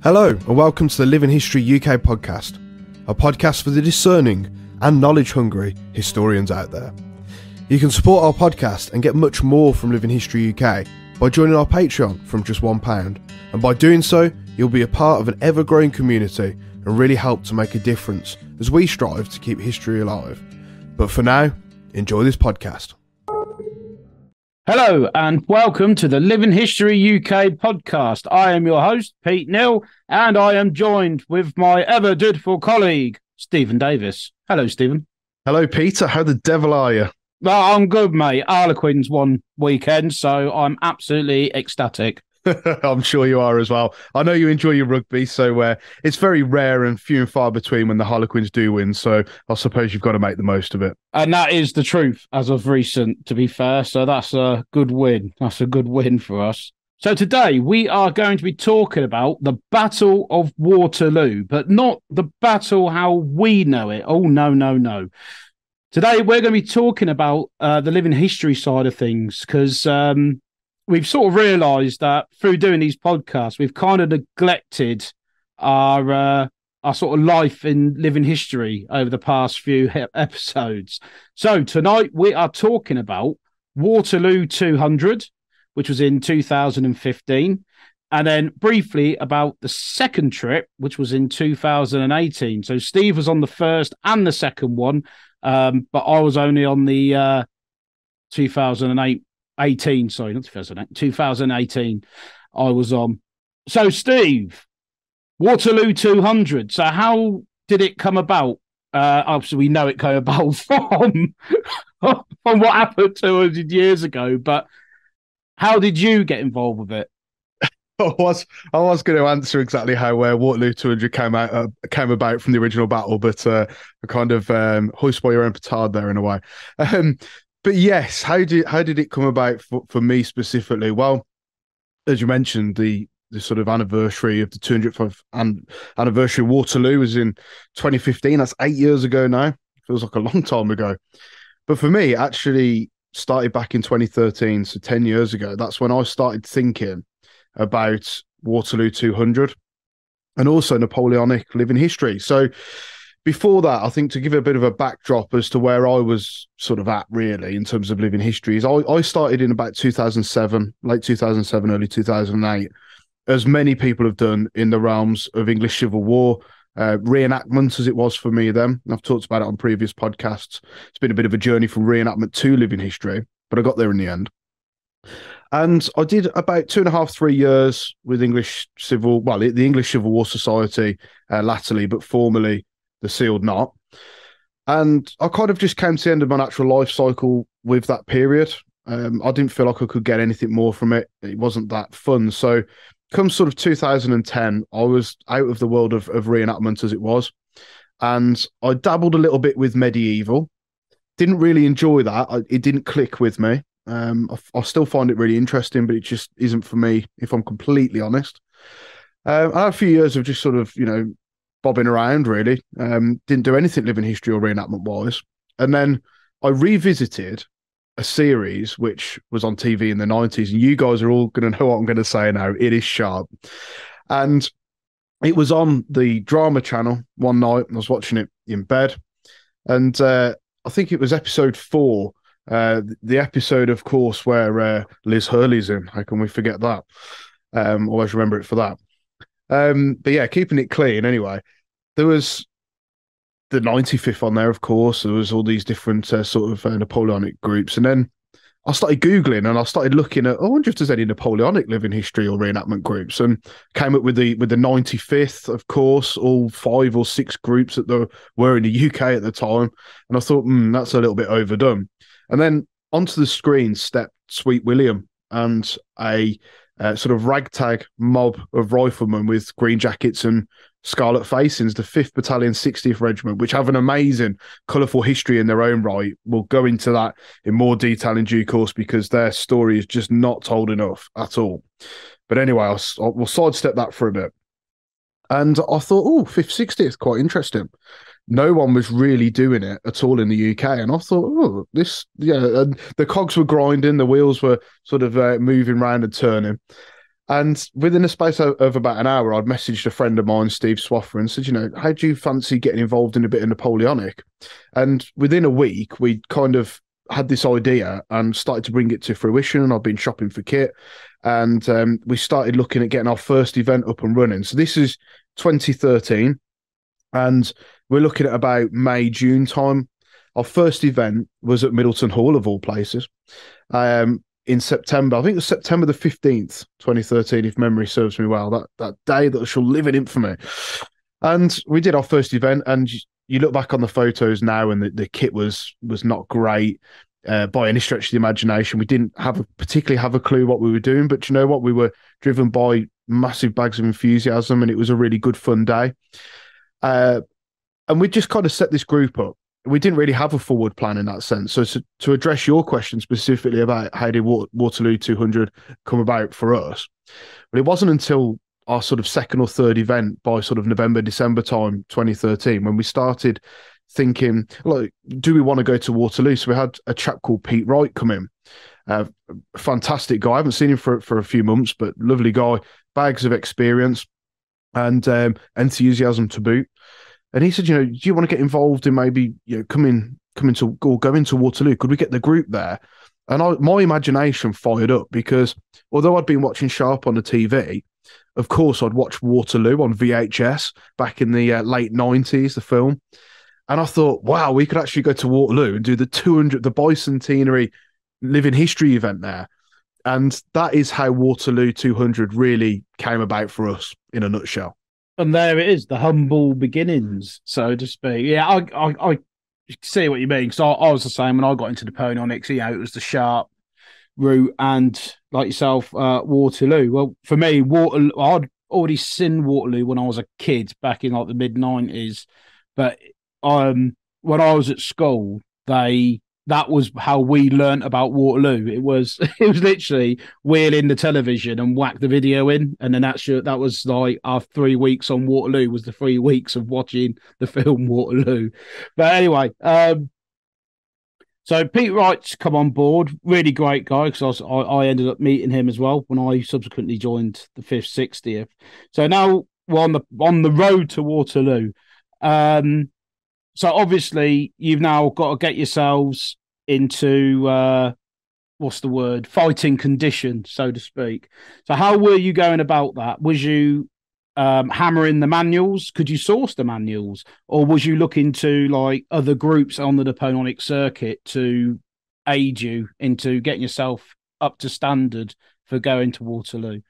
Hello and welcome to the Living History UK podcast, a podcast for the discerning and knowledge-hungry historians out there. You can support our podcast and get much more from Living History UK by joining our Patreon from just £1, and by doing so, you'll be a part of an ever-growing community and really help to make a difference as we strive to keep history alive. But for now, enjoy this podcast. Hello and welcome to the Living History UK podcast. I am your host, Pete Neal, and I am joined with my ever dutiful colleague, Stephen Davis. Hello, Stephen. Hello, Peter. How the devil are you? Well, I'm good, mate. Harlequins won weekend, so I'm absolutely ecstatic. I'm sure you are as well. I know you enjoy your rugby, so it's very rare and few and far between when the Harlequins do win, so I suppose you've got to make the most of it. And that is the truth as of recent, to be fair, so that's a good win. That's a good win for us. So today we are going to be talking about the Battle of Waterloo, but not the battle how we know it. Oh, no. Today we're going to be talking about the living history side of things, because we've sort of realised that through doing these podcasts, we've kind of neglected our sort of life in living history over the past few episodes. So tonight we are talking about Waterloo 200, which was in 2015, and then briefly about the second trip, which was in 2018. So Steve was on the first and the second one, but I was only on the 2018, sorry, not 2008, 2018 I was on. So, Steve, Waterloo 200. So how did it come about? Obviously, we know it came about from what happened 200 years ago, but how did you get involved with it? I was going to answer exactly how Waterloo 200 came about from the original battle, but I kind of hoist by your own petard there in a way. But yes, how did it come about for me specifically? Well, as you mentioned, the sort of anniversary of the 200th anniversary of Waterloo was in 2015. That's 8 years ago now. Feels like a long time ago. But for me, it actually started back in 2013, so 10 years ago. That's when I started thinking about Waterloo 200 and also Napoleonic living history. So before that, I think to give a bit of a backdrop as to where I was sort of at really in terms of living histories, I started in about 2007, late 2007, early 2008, as many people have done in the realms of English Civil War, reenactment as it was for me then. I've talked about it on previous podcasts. It's been a bit of a journey from reenactment to living history, but I got there in the end. And I did about 2.5, 3 years with the English Civil War Society latterly, but formerly the Sealed Knot. And I kind of just came to the end of my natural life cycle with that period. I didn't feel like I could get anything more from it. It wasn't that fun. So come sort of 2010, I was out of the world of reenactment as it was. And I dabbled a little bit with medieval. Didn't really enjoy that. It didn't click with me. I still find it really interesting, but it just isn't for me, if I'm completely honest. I had a few years of just sort of, bobbing around really. Didn't do anything living history or reenactment wise. And then I revisited a series which was on TV in the 90s, and you guys are all going to know what I'm going to say now. It is sharp. And it was on the drama channel one night. I was watching it in bed, and I think it was episode 4, the episode, of course, where Liz Hurley's in. How can we forget that? Always remember it for that. But yeah, keeping it clean anyway. There was the 95th on there, of course. There was all these different sort of Napoleonic groups. And then I started Googling and I started looking at, I wonder if there's any Napoleonic living history or reenactment groups, and came up with the 95th, of course, all 5 or 6 groups that were in the UK at the time. And I thought, that's a little bit overdone. And then onto the screen stepped Sweet William and a sort of ragtag mob of riflemen with green jackets and scarlet facings, the 5th Battalion 60th Regiment, which have an amazing, colourful history in their own right. We'll go into that in more detail in due course because their story is just not told enough at all. But anyway, we'll sidestep that for a bit. And I thought, 5th, 60th, quite interesting. No one was really doing it at all in the UK. And I thought, and the cogs were grinding, the wheels were sort of moving round and turning. And within a space of about an hour, I'd messaged a friend of mine, Steve Swaffer, and said, how do you fancy getting involved in a bit of Napoleonic? And within a week, we kind of had this idea and started to bring it to fruition. I've been shopping for kit, and we started looking at getting our first event up and running. So this is 2013, and we're looking at about May, June time. Our first event was at Middleton Hall, of all places. In September, I think it was September the 15th, 2013, if memory serves me well, that day that shall live in infamy. And we did our first event, and you look back on the photos now, and the kit was not great by any stretch of the imagination. We didn't particularly have a clue what we were doing, but you know what? We were driven by massive bags of enthusiasm, and it was a really good, fun day. And we just kind of set this group up. We didn't really have a forward plan in that sense. So to address your question specifically about how did Waterloo 200 come about for us, but it wasn't until our sort of second or third event by sort of November, December time, 2013, when we started thinking, like, do we want to go to Waterloo? So we had a chap called Pete Wright come in, fantastic guy. I haven't seen him for a few months, but lovely guy, bags of experience and enthusiasm to boot. And he said, do you want to get involved in maybe, coming to or going to Waterloo? Could we get the group there? And my imagination fired up, because although I'd been watching Sharp on the TV, of course I'd watched Waterloo on VHS back in the late 90s, the film. And I thought, wow, we could actually go to Waterloo and do the bicentenary living history event there. And that is how Waterloo 200 really came about for us in a nutshell. And there it is, the humble beginnings, so to speak. Yeah, I see what you mean, because I was the same when I got into the Napoleonics. It was the Sharp route, and like yourself, Waterloo. Well, for me, I'd already seen Waterloo when I was a kid back in like the mid-90s, but when I was at school, that was how we learnt about Waterloo. It was literally wheel in the television and whack the video in, and then that was like our 3 weeks on Waterloo was the 3 weeks of watching the film Waterloo. But anyway, so Pete Wright's come on board, really great guy, because I ended up meeting him as well when I subsequently joined the 5th, 60th. So now we're on the road to Waterloo. So obviously you've now got to get yourselves into fighting condition, so to speak. So how were you going about that? Was you hammering the manuals? Could you source the manuals, or was you looking to like other groups on the Napoleonic circuit to aid you into getting yourself up to standard for going to Waterloo?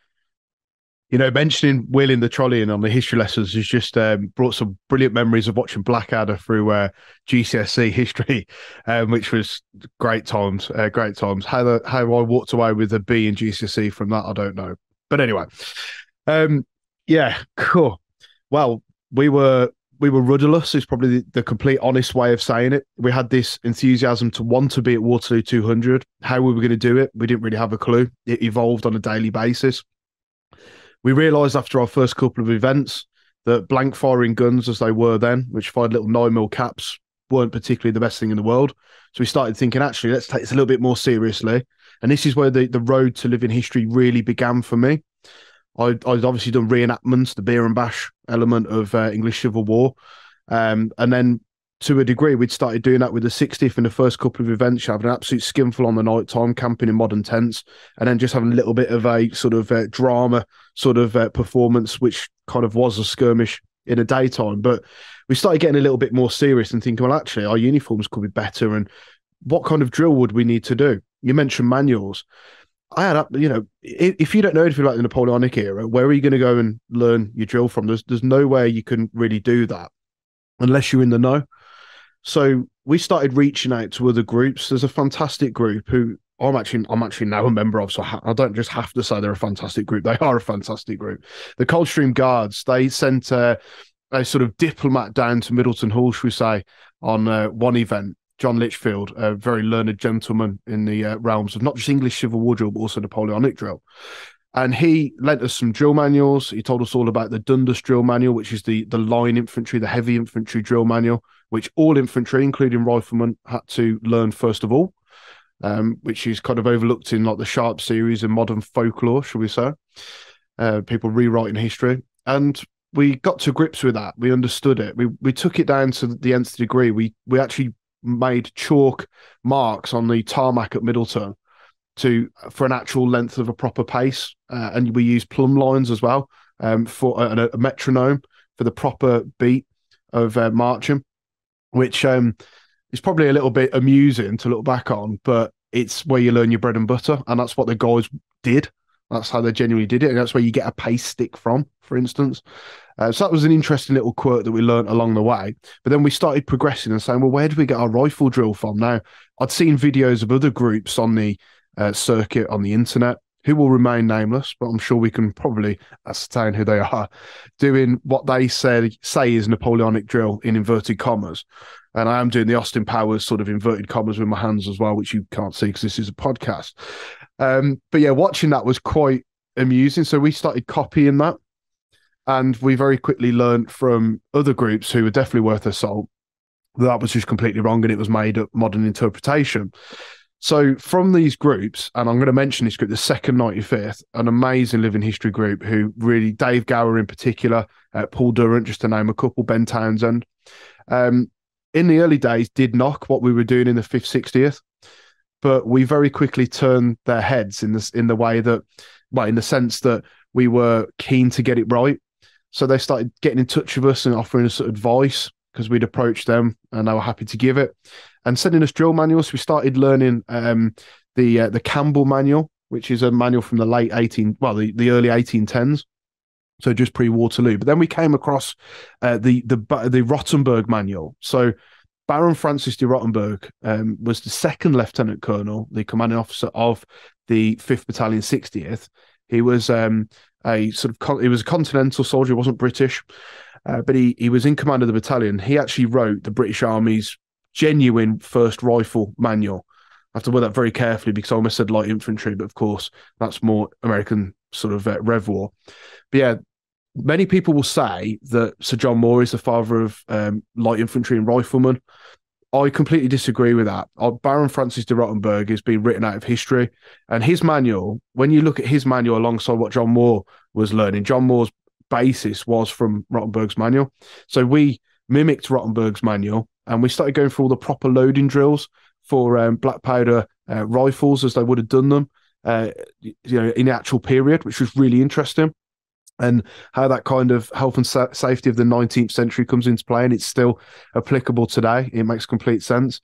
Mentioning wheeling the trolley in on the history lessons has just brought some brilliant memories of watching Blackadder through GCSE history, which was great times. Great times. How I walked away with a B in GCSE from that, I don't know. But anyway, yeah, cool. Well, we were rudderless is probably the complete honest way of saying it. We had this enthusiasm to want to be at Waterloo 200. How we were going to do it, we didn't really have a clue. It evolved on a daily basis. We realised after our first couple of events that blank firing guns as they were then, which fired little 9mm caps, weren't particularly the best thing in the world. So we started thinking, actually, let's take this a little bit more seriously. And this is where the road to living history really began for me. I'd obviously done reenactments, the beer and bash element of English Civil War. And then to a degree, we'd started doing that with the 60th in the first couple of events, having an absolute skinful on the night time, camping in modern tents, and then just having a little bit of a sort of drama sort of performance, which kind of was a skirmish in the daytime. But we started getting a little bit more serious and thinking, well, actually, our uniforms could be better, and what kind of drill would we need to do? You mentioned manuals. I had, if you don't know anything like the Napoleonic era, where are you going to go and learn your drill from? There's no way you can really do that unless you're in the know. So we started reaching out to other groups. There's a fantastic group who I'm actually now a member of, so I don't just have to say they're a fantastic group. They are a fantastic group. The Coldstream Guards, they sent a sort of diplomat down to Middleton Hall, should we say, on one event. John Litchfield, a very learned gentleman in the realms of not just English Civil War drill, but also Napoleonic drill. And he lent us some drill manuals. He told us all about the Dundas drill manual, which is the line infantry, the heavy infantry drill manual, which all infantry, including riflemen, had to learn first of all, which is kind of overlooked in like the Sharp series and modern folklore, shall we say. people rewriting history. And we got to grips with that. We understood it. We took it down to the nth degree. We actually made chalk marks on the tarmac at Middleton for an actual length of a proper pace, and we used plumb lines as well for a metronome for the proper beat of marching, which is probably a little bit amusing to look back on, but it's where you learn your bread and butter, and that's what the guys did. That's how they genuinely did it, and that's where you get a pace stick from, for instance. So that was an interesting little quirk that we learned along the way. But then we started progressing and saying, well, where do we get our rifle drill from? Now, I'd seen videos of other groups on the circuit on the internet who will remain nameless, but I'm sure we can probably ascertain who they are, doing what they say is Napoleonic drill in inverted commas. And I am doing the Austin Powers sort of inverted commas with my hands as well, which you can't see because this is a podcast. But yeah, watching that was quite amusing. So we started copying that, and we very quickly learned from other groups who were definitely worth their salt that was just completely wrong, and it was made up modern interpretation. So from these groups, and I'm going to mention this group, the Second 95th, an amazing living history group who really, Dave Gower in particular, Paul Durrant, just to name a couple, Ben Townsend, in the early days did knock what we were doing in the 5th, 60th, but we very quickly turned their heads in the way that, well, in the sense that we were keen to get it right. So they started getting in touch with us and offering us advice because we'd approached them and they were happy to give it, and sending us drill manuals. We started learning the Campbell manual, which is a manual from the early 1810s, so just pre-Waterloo. But then we came across the Rottenberg manual. So Baron Francis de Rottenberg was the second lieutenant colonel, the commanding officer of the 5th Battalion 60th. He was he was a continental soldier. He wasn't British, but he was in command of the battalion. He actually wrote the British Army's genuine first rifle manual. I have to word that very carefully because I almost said light infantry, but of course that's more American sort of Rev War. But yeah, many people will say that Sir John Moore is the father of light infantry and riflemen. I completely disagree with that. Baron Francis de Rottenberg has been written out of history, and his manual, when you look at his manual alongside what John Moore was learning, John Moore's basis was from Rottenberg's manual. So we mimicked Rottenberg's manual, and we started going through all the proper loading drills for black powder rifles as they would have done them, in the actual period, which was really interesting. And how that kind of health and safety of the 19th century comes into play, and it's still applicable today. It makes complete sense.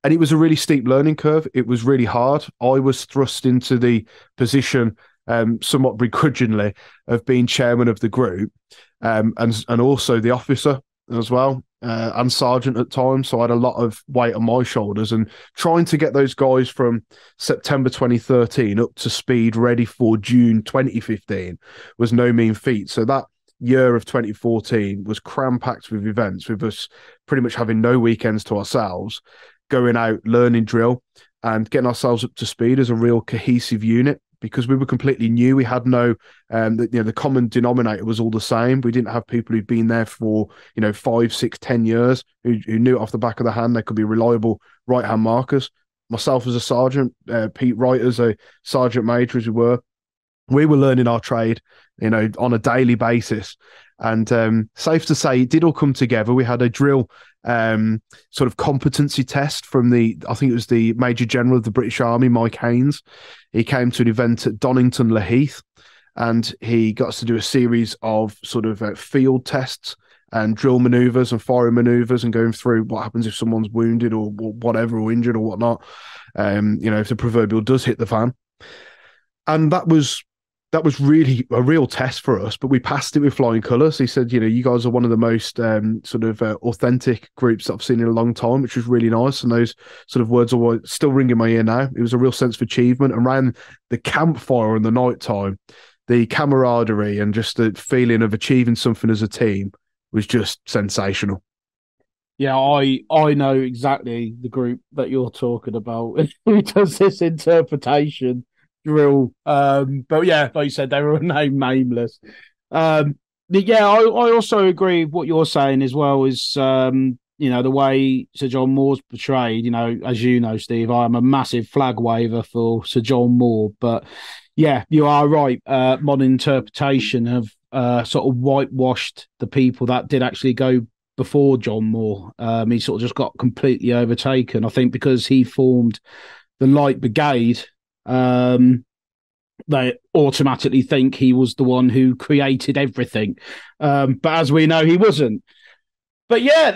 And it was a really steep learning curve. It was really hard. I was thrust into the position, somewhat begrudgingly, of being chairman of the group, and also the officer as well, and sergeant at times. So I had a lot of weight on my shoulders, and trying to get those guys from September 2013 up to speed ready for June 2015 was no mean feat. So that year of 2014 was cram-packed with events, with us pretty much having no weekends to ourselves, going out, learning drill, and getting ourselves up to speed as a real cohesive unit. Because we were completely new, we had no, the common denominator was all the same. We didn't have people who'd been there for 5, 6, 10 years who knew it off the back of the hand. They could be reliable right-hand markers. Myself as a sergeant, Pete Wright as a sergeant major, as we were learning our trade, on a daily basis. And safe to say, it did all come together. We had a drill sort of competency test from I think it was the Major General of the British Army, Mike Haynes. He came to an event at Donington Laheath, and he got us to do a series of sort of field tests and drill maneuvers and firing maneuvers, and going through what happens if someone's wounded or whatever, or injured or whatnot. If the proverbial does hit the fan. And that was really a real test for us, but we passed it with flying colours. He said, you guys are one of the most authentic groups that I've seen in a long time, which was really nice. And those sort of words are still ringing in my ear now. It was a real sense of achievement around the campfire in the night time. The camaraderie and just the feeling of achieving something as a team was just sensational. Yeah, I know exactly the group that you're talking about. Who does this interpretation drill? But yeah, like you said, they were nameless. I also agree with what you're saying as well. Is the way Sir John Moore's portrayed, as you know, Steve, I am a massive flag waver for Sir John Moore. But yeah, you are right. Modern interpretation have sort of whitewashed the people that did actually go before John Moore. He sort of just got completely overtaken. I think because he formed the Light Brigade, they automatically think he was the one who created everything. But as we know, he wasn't. But yeah,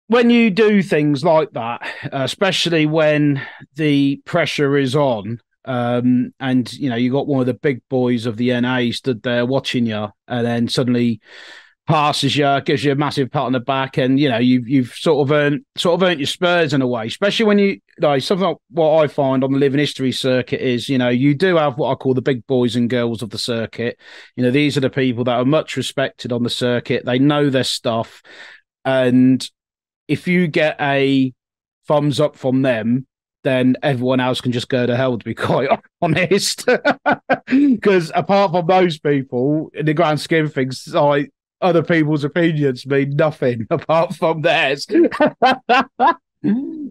when you do things like that, especially when the pressure is on, and you got one of the big boys of the NA stood there watching you, and then suddenly passes you, gives you a massive pat on the back, and you've sort of earned your spurs in a way. Especially when you something like what I find on the living history circuit is you do have what I call the big boys and girls of the circuit. These are the people that are much respected on the circuit. They know their stuff, and if you get a thumbs up from them, then everyone else can just go to hell, to be quite honest. Because apart from those people, in the grand scheme of things, other people's opinions mean nothing apart from theirs.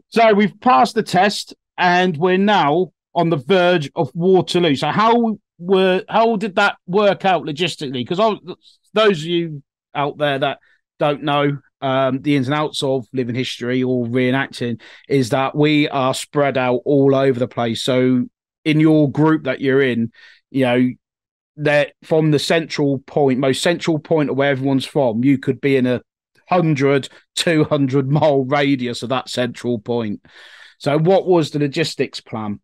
So we've passed the test and we're now on the verge of Waterloo. So how did that work out logistically? Because those of you out there that don't know the ins and outs of living history or reenacting, is that we are spread out all over the place. So in your group that you're in, that from the most central point of where everyone's from, you could be in a 100, 200 mile radius of that central point. So what was the logistics plan?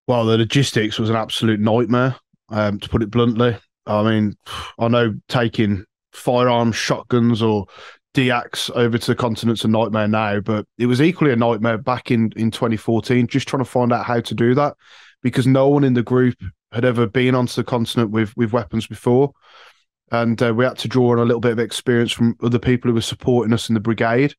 Well, the logistics was an absolute nightmare, to put it bluntly. I mean, I know taking firearms, shotguns, or DX over to the continent's a nightmare now, but it was equally a nightmare back in 2014, just trying to find out how to do that, because no one in the group had ever been onto the continent with weapons before. And we had to draw on a little bit of experience from other people who were supporting us in the brigade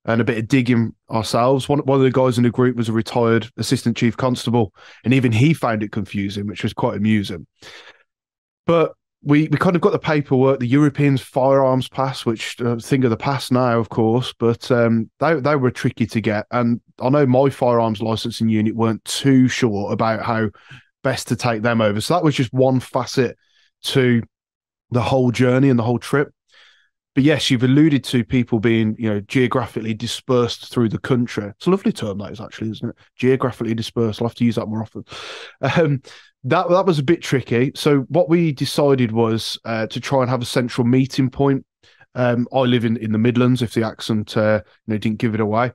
and a bit of digging ourselves. One of the guys in the group was a retired assistant chief constable, and even he found it confusing, which was quite amusing. But we kind of got the paperwork, the European firearms pass, which thing of the past now, of course, but they were tricky to get. And I know my firearms licensing unit weren't too sure about how best to take them over. So that was just one facet to the whole journey and the whole trip. But yes, you've alluded to people being, geographically dispersed through the country. It's a lovely term, that is, actually, isn't it? Geographically dispersed. I'll have to use that more often. That was a bit tricky. So what we decided was to try and have a central meeting point. I live in the Midlands, if the accent didn't give it away.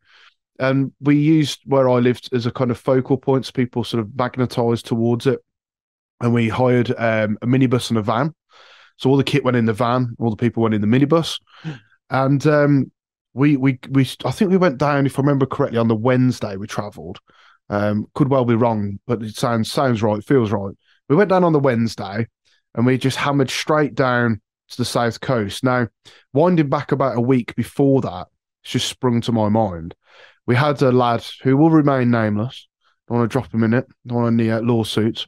And we used where I lived as a kind of focal point, so people sort of magnetised towards it. And we hired a minibus and a van. So all the kit went in the van, all the people went in the minibus. And I think we went down, if I remember correctly, on the Wednesday we travelled. Could well be wrong, but it sounds right, feels right. We went down on the Wednesday and we just hammered straight down to the south coast. Now, winding back about a week before that, it's just sprung to my mind. We had a lad who will remain nameless. Don't want to drop him in it. Don't want any lawsuits.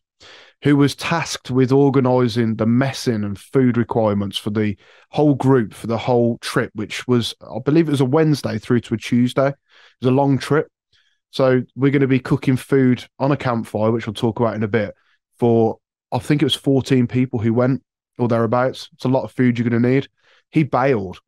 Who was tasked with organising the messing and food requirements for the whole group for the whole trip, which was, I believe it was a Wednesday through to a Tuesday. It was a long trip. So we're going to be cooking food on a campfire, which we'll talk about in a bit, for, I think it was 14 people who went, or thereabouts. It's a lot of food you're going to need. He bailed.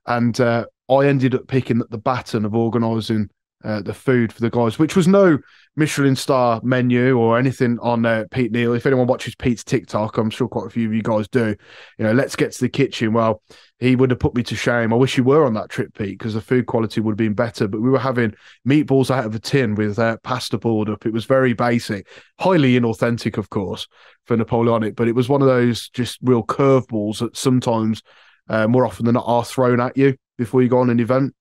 And I ended up picking the baton of organising the food for the guys, which was no Michelin star menu or anything on Pete Neal. If anyone watches Pete's TikTok, I'm sure quite a few of you guys do. Let's get to the kitchen. Well, he would have put me to shame. I wish you were on that trip, Pete, because the food quality would have been better. But we were having meatballs out of a tin with pasta poured up. It was very basic, highly inauthentic, of course, for Napoleonic. But it was one of those just real curveballs that sometimes, more often than not, are thrown at you before you go on an event.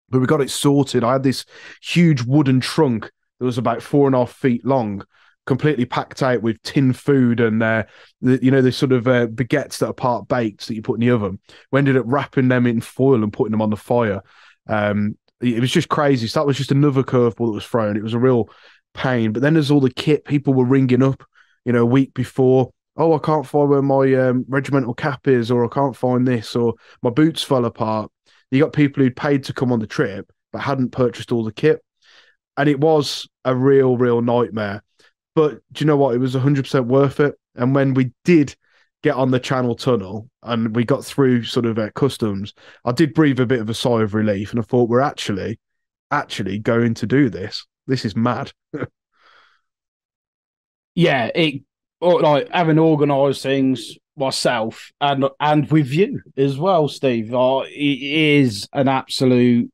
But we got it sorted. I had this huge wooden trunk that was about 4.5 feet long, completely packed out with tin food and the sort of baguettes that are part baked that you put in the oven. We ended up wrapping them in foil and putting them on the fire. It was just crazy. So that was just another curveball that was thrown. It was a real pain. But then there's all the kit people were ringing up, a week before. oh, I can't find where my regimental cap is, or I can't find this, or my boots fell apart. You got people who'd paid to come on the trip but hadn't purchased all the kit, and it was a real nightmare. But do you know what? It was 100% worth it. And when we did get on the Channel Tunnel and we got through sort of customs, I did breathe a bit of a sigh of relief, and I thought, we're actually going to do this. This is mad. Yeah, it like having organised things myself and with you as well, Steve. It is an absolute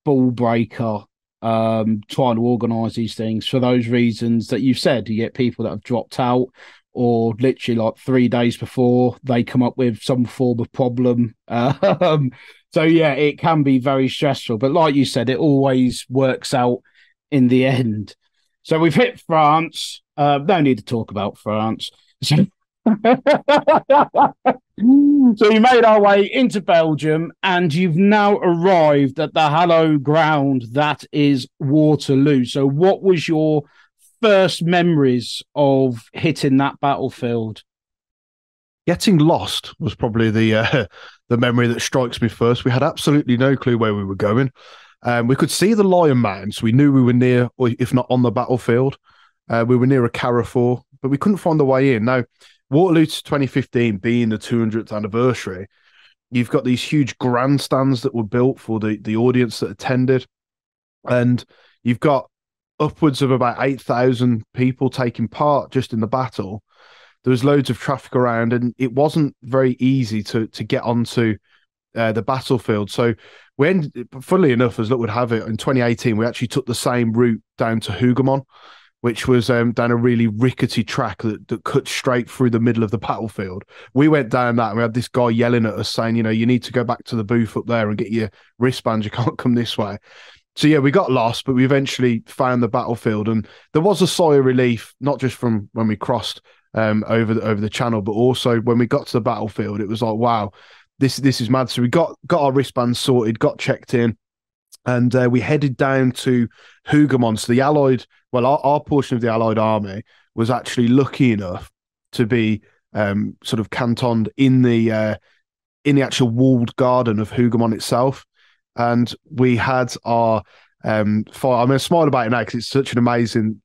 ball breaker trying to organise these things for those reasons that you said. You get people that have dropped out, or literally like 3 days before they come up with some form of problem. So yeah, it can be very stressful. But like you said, it always works out in the end. So we've hit France. No need to talk about France. So, so you made our way into Belgium, and you've now arrived at the hallowed ground that is Waterloo. So what was your first memories of hitting that battlefield? Getting lost was probably the memory that strikes me first. We had absolutely no clue where we were going. We could see the Lion Mountains. We knew we were near, or if not on the battlefield. We were near a Carrefour, but we couldn't find the way in. Now, Waterloo 2015 being the 200th anniversary, you've got these huge grandstands that were built for the audience that attended, and you've got upwards of about 8,000 people taking part just in the battle. There was loads of traffic around, and it wasn't very easy to get onto the battlefield. So we ended, funnily enough, as luck would have it, in 2018, we actually took the same route down to Hougoumont, which was down a really rickety track that cut straight through the middle of the battlefield. We went down that, and we had this guy yelling at us saying, you need to go back to the booth up there and get your wristband. You can't come this way. So yeah, we got lost, but we eventually found the battlefield, and there was a sigh of relief, not just from when we crossed over the channel, but also when we got to the battlefield. It was like, wow, this is mad. So we got our wristbands sorted, got checked in, and we headed down to Hougoumont. So the Allied, well, our portion of the Allied army was actually lucky enough to be sort of cantoned in the actual walled garden of Hougoumont itself. And we had our fire. I mean, I smile about it now because it's such an amazing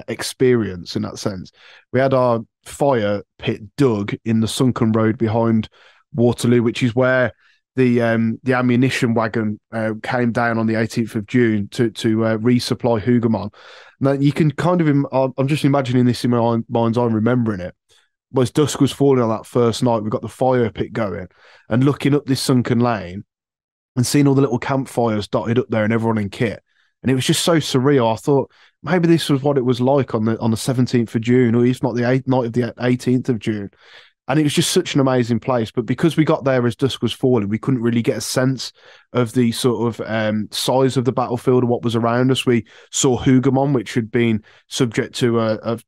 experience in that sense. We had our fire pit dug in the sunken road behind Waterloo, which is where the ammunition wagon came down on the 18th of June to resupply Hougoumont. Now you can kind of, I'm just imagining this in my mind's eye, remembering it. As dusk was falling on that first night, we got the fire pit going and looking up this sunken lane and seeing all the little campfires dotted up there and everyone in kit. And it was just so surreal. I thought maybe this was what it was like on the 17th of June, or if not the night of the 18th of June. And it was just such an amazing place. But because we got there as dusk was falling, we couldn't really get a sense of the sort of size of the battlefield and what was around us. We saw Hougoumont, which had been subject to a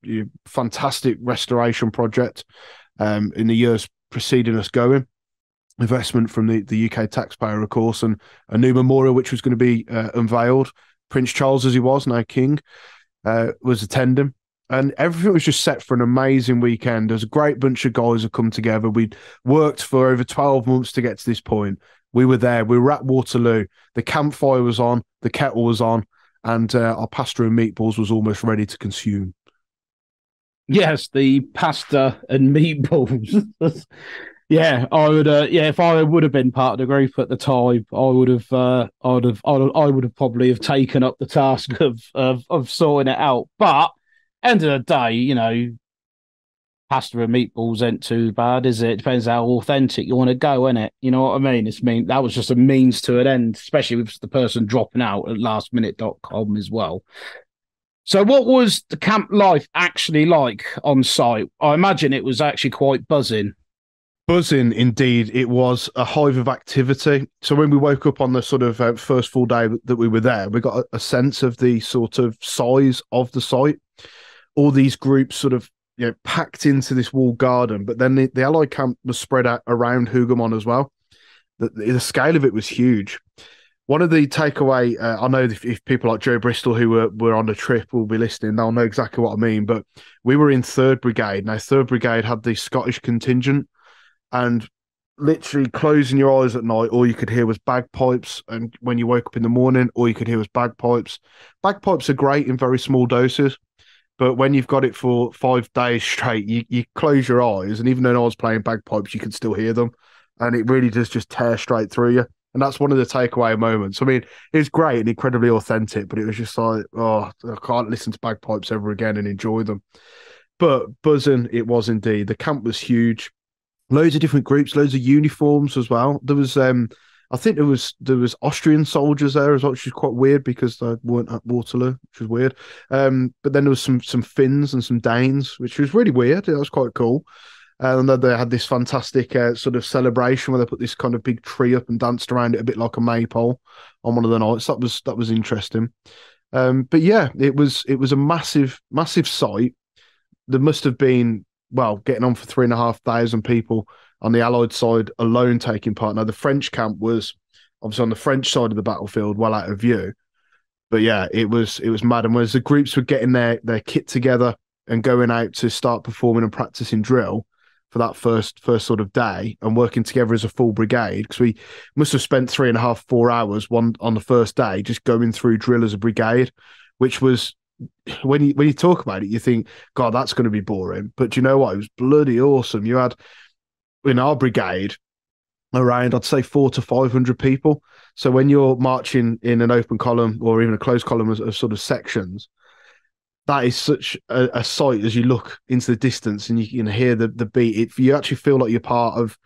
fantastic restoration project in the years preceding us going. Investment from the UK taxpayer, of course, and a new memorial which was going to be unveiled. Prince Charles, as he was, now King, was attending. And everything was just set for an amazing weekend. There's a great bunch of guys who come together. We'd worked for over 12 months to get to this point. We were there. We were at Waterloo. The campfire was on. The kettle was on. And our pasta and meatballs was almost ready to consume. Yes, the pasta and meatballs. Yeah, I would. If I would have been part of the group at the time, I would have probably have taken up the task of sorting it out. But end of the day, pasta and meatballs ain't too bad, is it? It depends how authentic you want to go, innit? You know what I mean? That was just a means to an end, especially with the person dropping out at lastminute.com as well. So what was the camp life actually like on site? I imagine it was actually quite buzzing. Buzzing, indeed. It was a hive of activity. So when we woke up on the sort of first full day that we were there, we got a sense of the sort of size of the site. All these groups sort of packed into this walled garden, but then the Allied camp was spread out around Hougoumont as well. The scale of it was huge. One of the takeaway, I know if people like Joe Bristol who were on the trip will be listening, they'll know exactly what I mean. But we were in Third Brigade. Now, Third Brigade had the Scottish contingent, and literally closing your eyes at night, all you could hear was bagpipes. And when you woke up in the morning, all you could hear was bagpipes. Bagpipes are great in very small doses, but when you've got it for 5 days straight, you close your eyes, and even though I was playing bagpipes, you can still hear them, and it really does just tear straight through you. And that's one of the takeaway moments. I mean, it was great and incredibly authentic, but it was just like, oh, I can't listen to bagpipes ever again and enjoy them. But buzzing, it was indeed. The camp was huge. Loads of different groups, loads of uniforms as well. There was, I think there was Austrian soldiers there as well, which is quite weird because they weren't at Waterloo, which was weird. But then there was some Finns and some Danes, which was really weird. It was quite cool. And then they had this fantastic sort of celebration where they put this kind of big tree up and danced around it a bit like a maypole on one of the nights. That was interesting. But yeah, it was a massive site. There must have been, well, getting on for 3,500 people on the Allied side alone taking part. Now the French camp was obviously on the French side of the battlefield, well out of view. But yeah, it was mad. And as the groups were getting their kit together and going out to start performing and practicing drill for that first sort of day and working together as a full brigade, because we must have spent 3.5, 4 hours on the first day just going through drill as a brigade, which was, when you talk about it, you think, God, that's going to be boring. But do you know what? It was bloody awesome. You had, in our brigade, around, I'd say, 400 to 500 people. So when you're marching in an open column or even a closed column of sort of sections, that is such a sight as you look into the distance and you can hear the beat. You actually feel like you're part of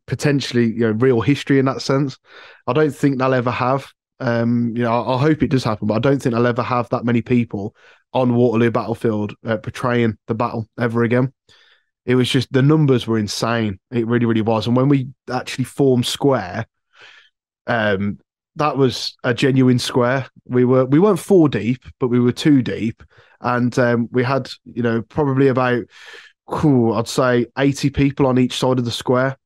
potentially, real history in that sense. I don't think they'll ever have. I hope it does happen, but I don't think they'll ever have that many people on Waterloo battlefield portraying the battle ever again. It was just, the numbers were insane. It really, really was. And when we actually formed square, that was a genuine square. We weren't 4 deep, but we were 2 deep. And we had, probably about, I'd say 80 people on each side of the square.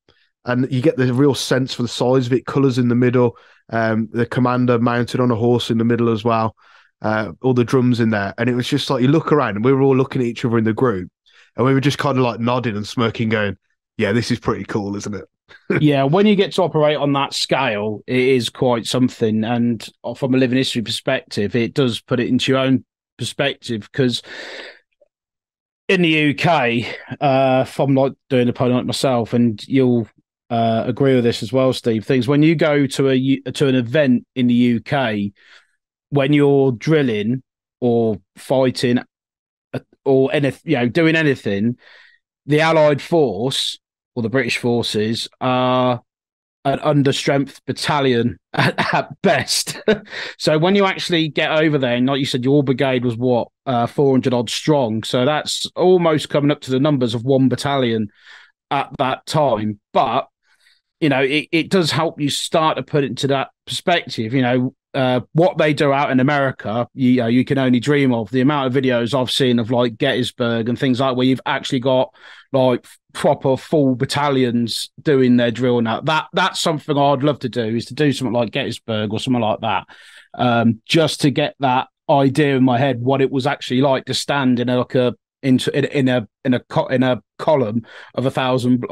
And you get the real sense for the size of it, colours in the middle, the commander mounted on a horse in the middle as well, all the drums in there. And it was just like, you look around and we were all looking at each other in the group and we were just kind of like nodding and smirking going, yeah, this is pretty cool, isn't it? Yeah, when you get to operate on that scale, it is quite something. And from a living history perspective, it does put it into your own perspective, because in the UK, from like doing a pony like myself, and you'll agree with this as well, Steve, things when you go to an event in the UK, when you're drilling or fighting or anything, doing anything, the Allied force or the British forces are an understrength battalion at best. So when you actually get over there, and like you said, your brigade was 400 odd strong. So that's almost coming up to the numbers of one battalion at that time. But, it does help you start to put it into that perspective. What they do out in America, you can only dream of. The amount of videos I've seen of like Gettysburg and things like where you've actually got like proper full battalions doing their drill now. That's something I'd love to do, is to do something like Gettysburg or something like that, just to get that idea in my head what it was actually like to stand in a column of 1,000,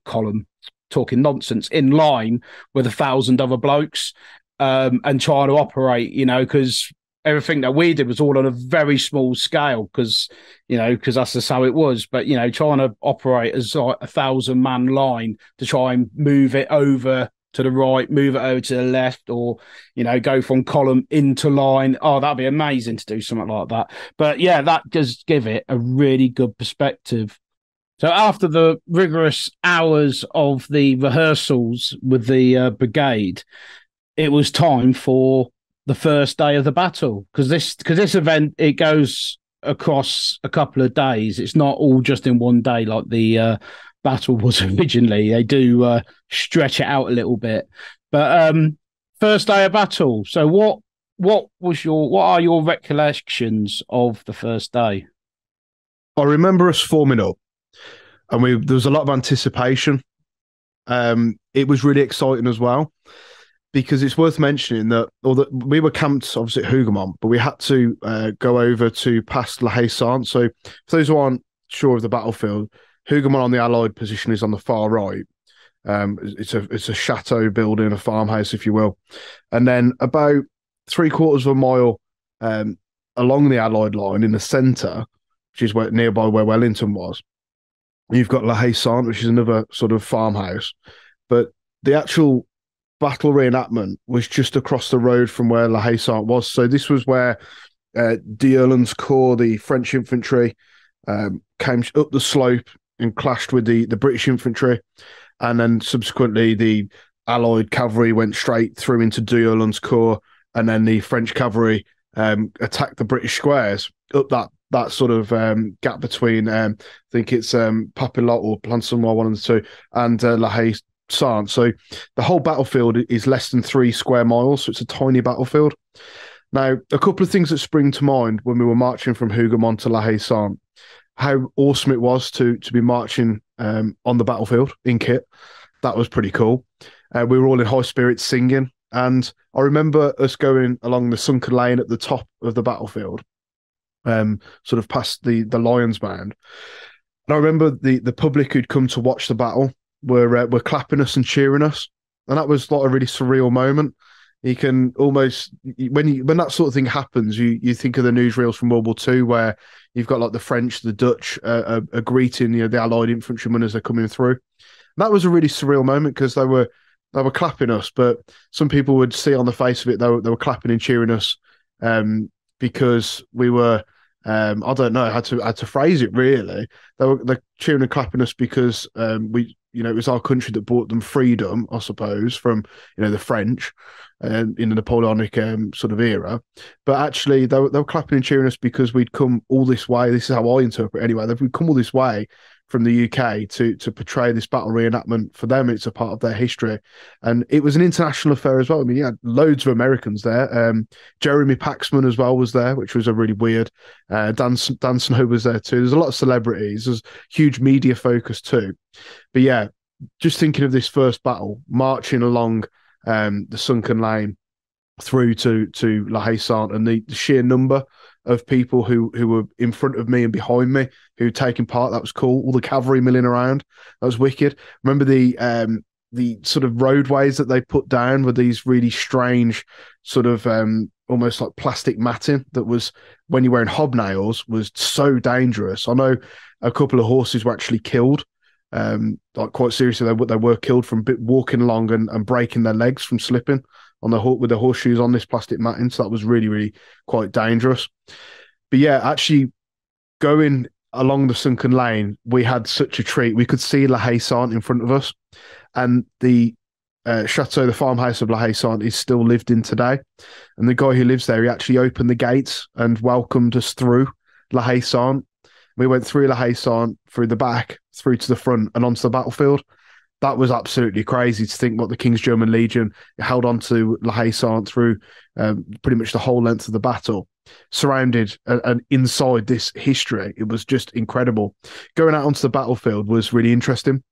column, talking nonsense, in line with 1,000 other blokes. And trying to operate, because everything that we did was all on a very small scale, because that's just how it was. But, trying to operate as like 1,000-man line to try and move it over to the right, move it over to the left, or, go from column into line. Oh, that'd be amazing to do something like that. But yeah, that does give it a really good perspective. So after the rigorous hours of the rehearsals with the brigade, it was time for the first day of the battle, because this event, it goes across a couple of days. It's not all just in one day like the battle was originally. They do stretch it out a little bit. But first day of battle. So what are your recollections of the first day? I remember us forming up, and there was a lot of anticipation. It was really exciting as well. because it's worth mentioning that, although we were camped obviously at Hougoumont, but we had to go over to past La Haye Sainte. So for those who aren't sure of the battlefield, Hougoumont on the Allied position is on the far right. It's a chateau building, a farmhouse, if you will, and then about 3/4 of a mile along the Allied line in the centre, which is nearby where Wellington was. You've got La Haye Sainte, which is another sort of farmhouse, but the actual battle reenactment was just across the road from where La Haye Sainte was. So this was where d'Erlon's Corps, the French infantry, came up the slope and clashed with the British infantry, and then subsequently the Allied cavalry went straight through into d'Erlon's Corps, and then the French cavalry attacked the British squares up that sort of gap between I think it's Papillotte or Plancenoit, one of the two, and La Haye Sainte. So the whole battlefield is less than 3 square miles, so it's a tiny battlefield. Now, a couple of things that spring to mind when we were marching from Hougoumont to La Haye Sainte, how awesome it was to be marching on the battlefield in kit. That was pretty cool. We were all in high spirits singing, and I remember us going along the sunken lane at the top of the battlefield, sort of past the Lions Band. And I remember the public who'd come to watch the battle were clapping us and cheering us, and that was like a really surreal moment. You can almost, when that sort of thing happens, you think of the newsreels from World War II where you've got like the French, the Dutch are greeting the Allied infantrymen as they're coming through. And that was a really surreal moment because they were clapping us, but some people would see on the face of it they were clapping and cheering us because we were. I don't know how to phrase it really. They're cheering and clapping us because it was our country that brought them freedom, I suppose, from the French in the Napoleonic sort of era. But actually, they were clapping and cheering us because we'd come all this way. This is how I interpret it anyway. We'd come all this way from the UK to portray this battle reenactment. For them, it's a part of their history, and it was an international affair as well. I mean, you had loads of Americans there. Jeremy Paxman as well was there, which was a really weird. Dan Snow was there too. There's a lot of celebrities. There's huge media focus too. But yeah, just thinking of this first battle, marching along the sunken lane through to La Haye Sainte, and the sheer number of people who were in front of me and behind me who were taking part. That was cool. All the cavalry milling around. That was wicked. Remember the sort of roadways that they put down with these really strange sort of almost like plastic matting that was, when you're wearing hobnails, was so dangerous. I know a couple of horses were actually killed. Like quite seriously, they were killed from walking along and breaking their legs from slipping on with their horseshoes on this plastic matting. So that was really, really quite dangerous. But yeah, actually going along the sunken lane, we had such a treat. We could see La Haye Sainte in front of us, and the chateau, the farmhouse of La Haye Sainte, is still lived in today. And the guy who lives there, he actually opened the gates and welcomed us through La Haye Sainte. We went through La Haye Sainte, through the back, through to the front, and onto the battlefield. That was absolutely crazy to think what the King's German Legion held on to La Haye Sainte through pretty much the whole length of the battle, surrounded and inside this history. It was just incredible. Going out onto the battlefield was really interesting,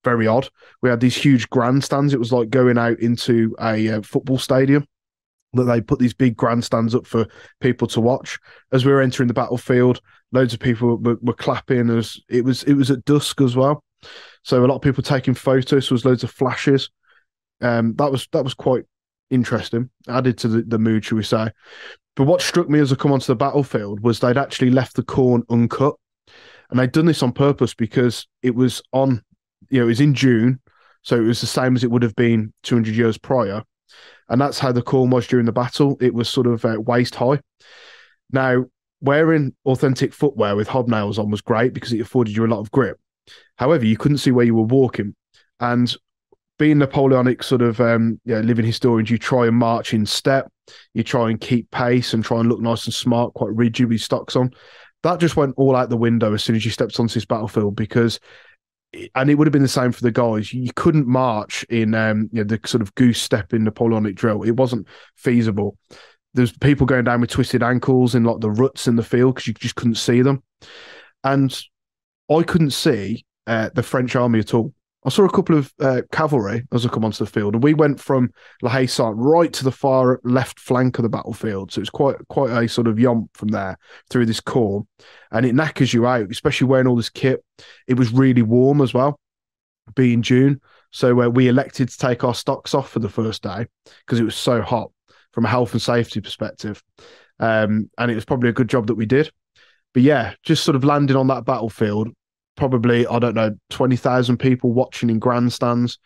very odd. We had these huge grandstands. It was like going out into a football stadium, that they put these big grandstands up for people to watch. As we were entering the battlefield, loads of people were clapping. As it was at dusk as well. So a lot of people taking photos. There was loads of flashes. That was quite interesting. Added to the mood, shall we say. But what struck me as I come onto the battlefield was they'd actually left the corn uncut. And they'd done this on purpose because it was it was in June. So it was the same as it would have been 200 years prior. And that's how the corn was during the battle. It was sort of waist high. Now, wearing authentic footwear with hobnails on was great because it afforded you a lot of grip. However, you couldn't see where you were walking. And being Napoleonic sort of living historians, you try and march in step. You try and keep pace and try and look nice and smart, quite rigid with stocks on. That just went all out the window as soon as you stepped onto this battlefield because... And it would have been the same for the guys. You couldn't march in the sort of goose step in Napoleonic drill. It wasn't feasible. There's people going down with twisted ankles in like the ruts in the field because you just couldn't see them. And I couldn't see the French army at all. I saw a couple of cavalry as I come onto the field, and we went from La Haye Sainte right to the far left flank of the battlefield. So it's quite a sort of yomp from there through this corps, and it knackers you out, especially wearing all this kit. It was really warm as well, being June. So we elected to take our stocks off for the first day because it was so hot from a health and safety perspective. And it was probably a good job that we did. But yeah, just sort of landing on that battlefield, probably, I don't know, 20,000 people watching in grandstands.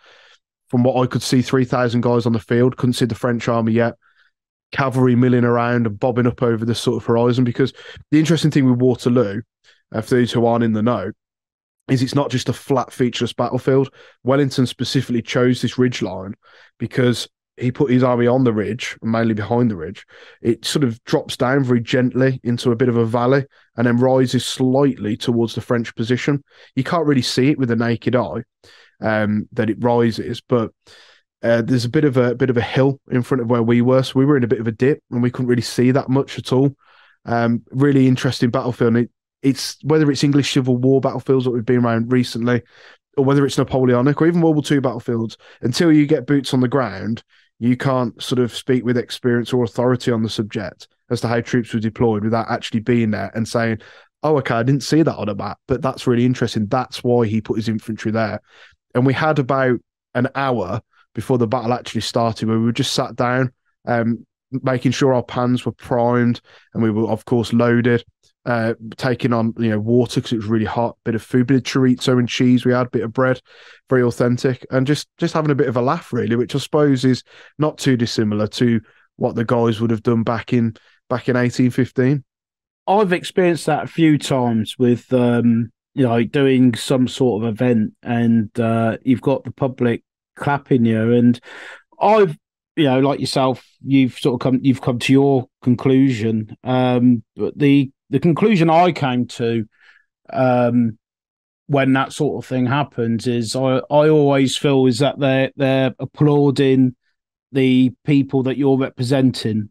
From what I could see, 3,000 guys on the field. Couldn't see the French army yet. Cavalry milling around and bobbing up over this sort of horizon. Because the interesting thing with Waterloo, for those who aren't in the know, is it's not just a flat, featureless battlefield. Wellington specifically chose this ridge line because he put his army on the ridge, mainly behind the ridge. It sort of drops down very gently into a bit of a valley and then rises slightly towards the French position. You can't really see it with the naked eye that it rises, but there's a bit of a hill in front of where we were, so we were in a bit of a dip and we couldn't really see that much at all. Really interesting battlefield. And it's whether it's English Civil War battlefields that we've been around recently, or whether it's Napoleonic or even World War II battlefields, until you get boots on the ground, you can't sort of speak with experience or authority on the subject as to how troops were deployed without actually being there and saying, oh, okay, I didn't see that on a map, but that's really interesting. That's why he put his infantry there. And we had about an hour before the battle actually started where we just sat down, making sure our pans were primed and we were, of course, loaded. Taking on water because it was really hot, bit of food, bit of chorizo and cheese we had, bit of bread, very authentic, and just having a bit of a laugh really, which I suppose is not too dissimilar to what the guys would have done back in 1815. I've experienced that a few times with doing some sort of event, and you've got the public clapping you, and I've like yourself, you've come to your conclusion, but the conclusion I came to when that sort of thing happens is I always feel is that they're applauding the people that you're representing,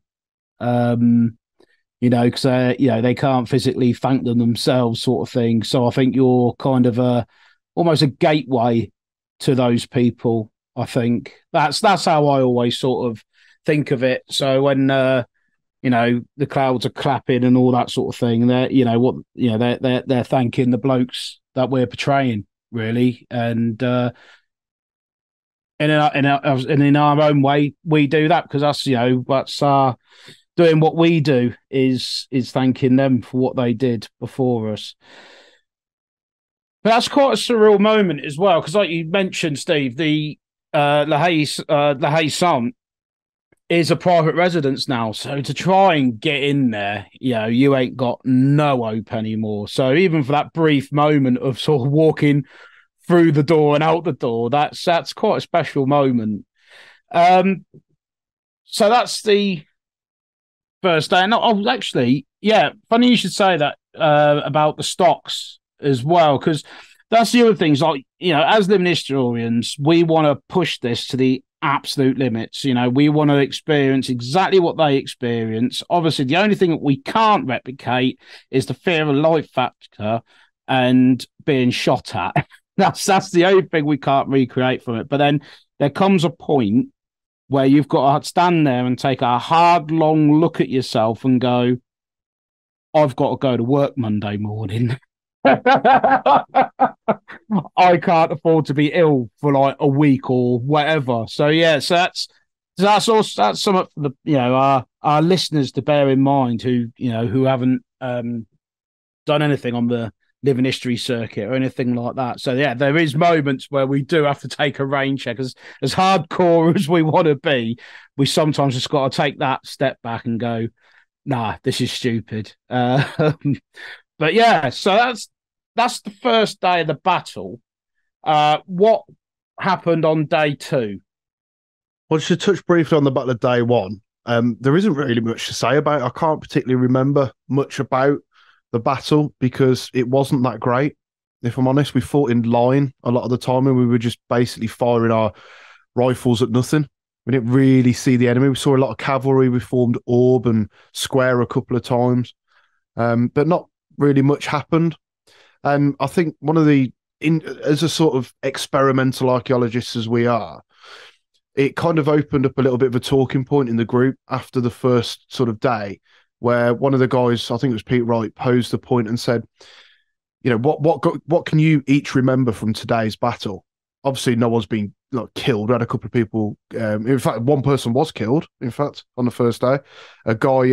because they can't physically thank them themselves, sort of thing. So I think you're kind of almost a gateway to those people. I think that's how I always sort of think of it. So when the crowds are clapping and all that sort of thing, they're thanking the blokes that we're portraying, really. And in our own way, we do that because that's doing what we do is thanking them for what they did before us. But that's quite a surreal moment as well, because like you mentioned, Steve, the La Haye Sainte is a private residence now. So to try and get in there, you ain't got no hope anymore. So even for that brief moment of sort of walking through the door and out the door, that's quite a special moment. So that's the first day. And actually, funny you should say that about the stocks as well, because that's the other things. Like, as living historians, we want to push this to the absolute limits. We want to experience exactly what they experience. Obviously, the only thing that we can't replicate is the fear of life factor and being shot at. That's the only thing we can't recreate from it. But then there comes a point where you've got to stand there and take a hard, long look at yourself and go, I've got to go to work Monday morning. I can't afford to be ill for like a week or whatever. So that's something for the our listeners to bear in mind who haven't done anything on the living history circuit or anything like that. So there is moments where we do have to take a rain check. As hardcore as we want to be, we sometimes just got to take that step back and go, nah, this is stupid. But so that's the first day of the battle. What happened on day two? Well, just to touch briefly on the battle of day one, there isn't really much to say about it. I can't particularly remember much about the battle because it wasn't that great. If I'm honest, we fought in line a lot of the time and we were just basically firing our rifles at nothing. We didn't really see the enemy. We saw a lot of cavalry. We formed orb and square a couple of times, but not really much happened. And I think one of the in as a sort of experimental archaeologists as we are, it kind of opened up a little bit of a talking point in the group after the first sort of day, where one of the guys, I think it was Pete Wright, posed the point and said, what can you each remember from today's battle? Obviously, no one's been killed. We had a couple of people. In fact, one person was killed. In fact, on the first day, a guy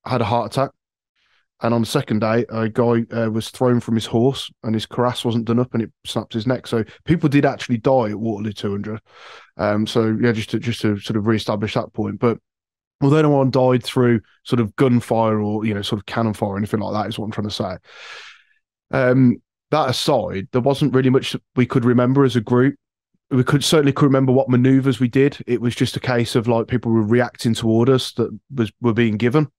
had a heart attack, and on the second day, a guy was thrown from his horse, and his cuirass wasn't done up, and it snapped his neck. So people did actually die at Waterloo 200. So yeah, just to sort of re-establish that point, but. Although no one died through sort of gunfire or sort of cannon fire or anything like that, is what I'm trying to say. That aside, there wasn't really much we could remember as a group. We certainly could remember what maneuvers we did. It was just a case of like people were reacting to orders that were being given.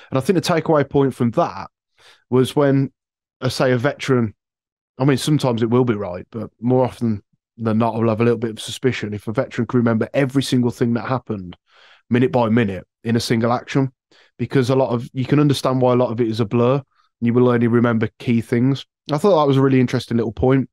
And I think the takeaway point from that was when, say, a veteran, I mean, sometimes it will be right, but more often than not, I'll have a little bit of suspicion if a veteran can remember every single thing that happened minute by minute in a single action, because you can understand why a lot of it is a blur. You will only remember key things. I thought that was a really interesting little point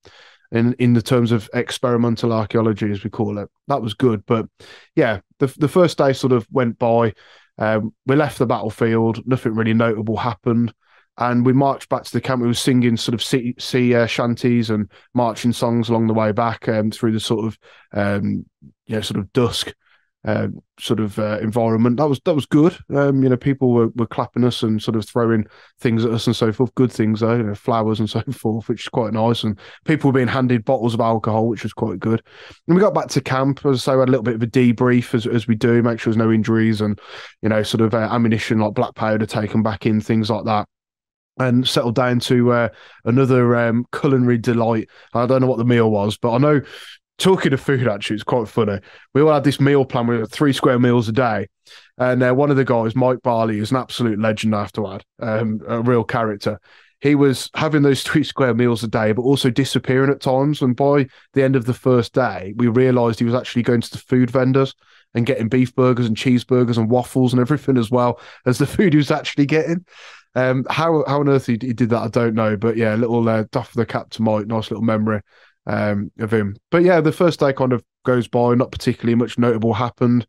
in the terms of experimental archaeology, as we call it. That was good. But yeah, the first day sort of went by. We left the battlefield. Nothing really notable happened. And we marched back to the camp. We were singing sort of sea shanties and marching songs along the way back through the sort of, sort of dusk environment. That was good. People were clapping us and sort of throwing things at us and so forth. Good things though, flowers and so forth, which is quite nice. And people were being handed bottles of alcohol, which was quite good. And we got back to camp. As I say, we had a little bit of a debrief as we do, make sure there's no injuries and ammunition like black powder taken back in, things like that. And settled down to another culinary delight. I don't know what the meal was, but I know. Talking of food, actually, it's quite funny. We all had this meal plan with 3 square meals a day. And one of the guys, Mike Barley, is an absolute legend, I have to add, a real character. He was having those 3 square meals a day, but also disappearing at times. And by the end of the first day, we realised he was actually going to the food vendors and getting beef burgers and cheeseburgers and waffles and everything as well as the food he was actually getting. How on earth he did that, I don't know. But yeah, a little doff of the cap to Mike, nice little memory. Of him. But yeah, the first day kind of goes by, not particularly much notable happened.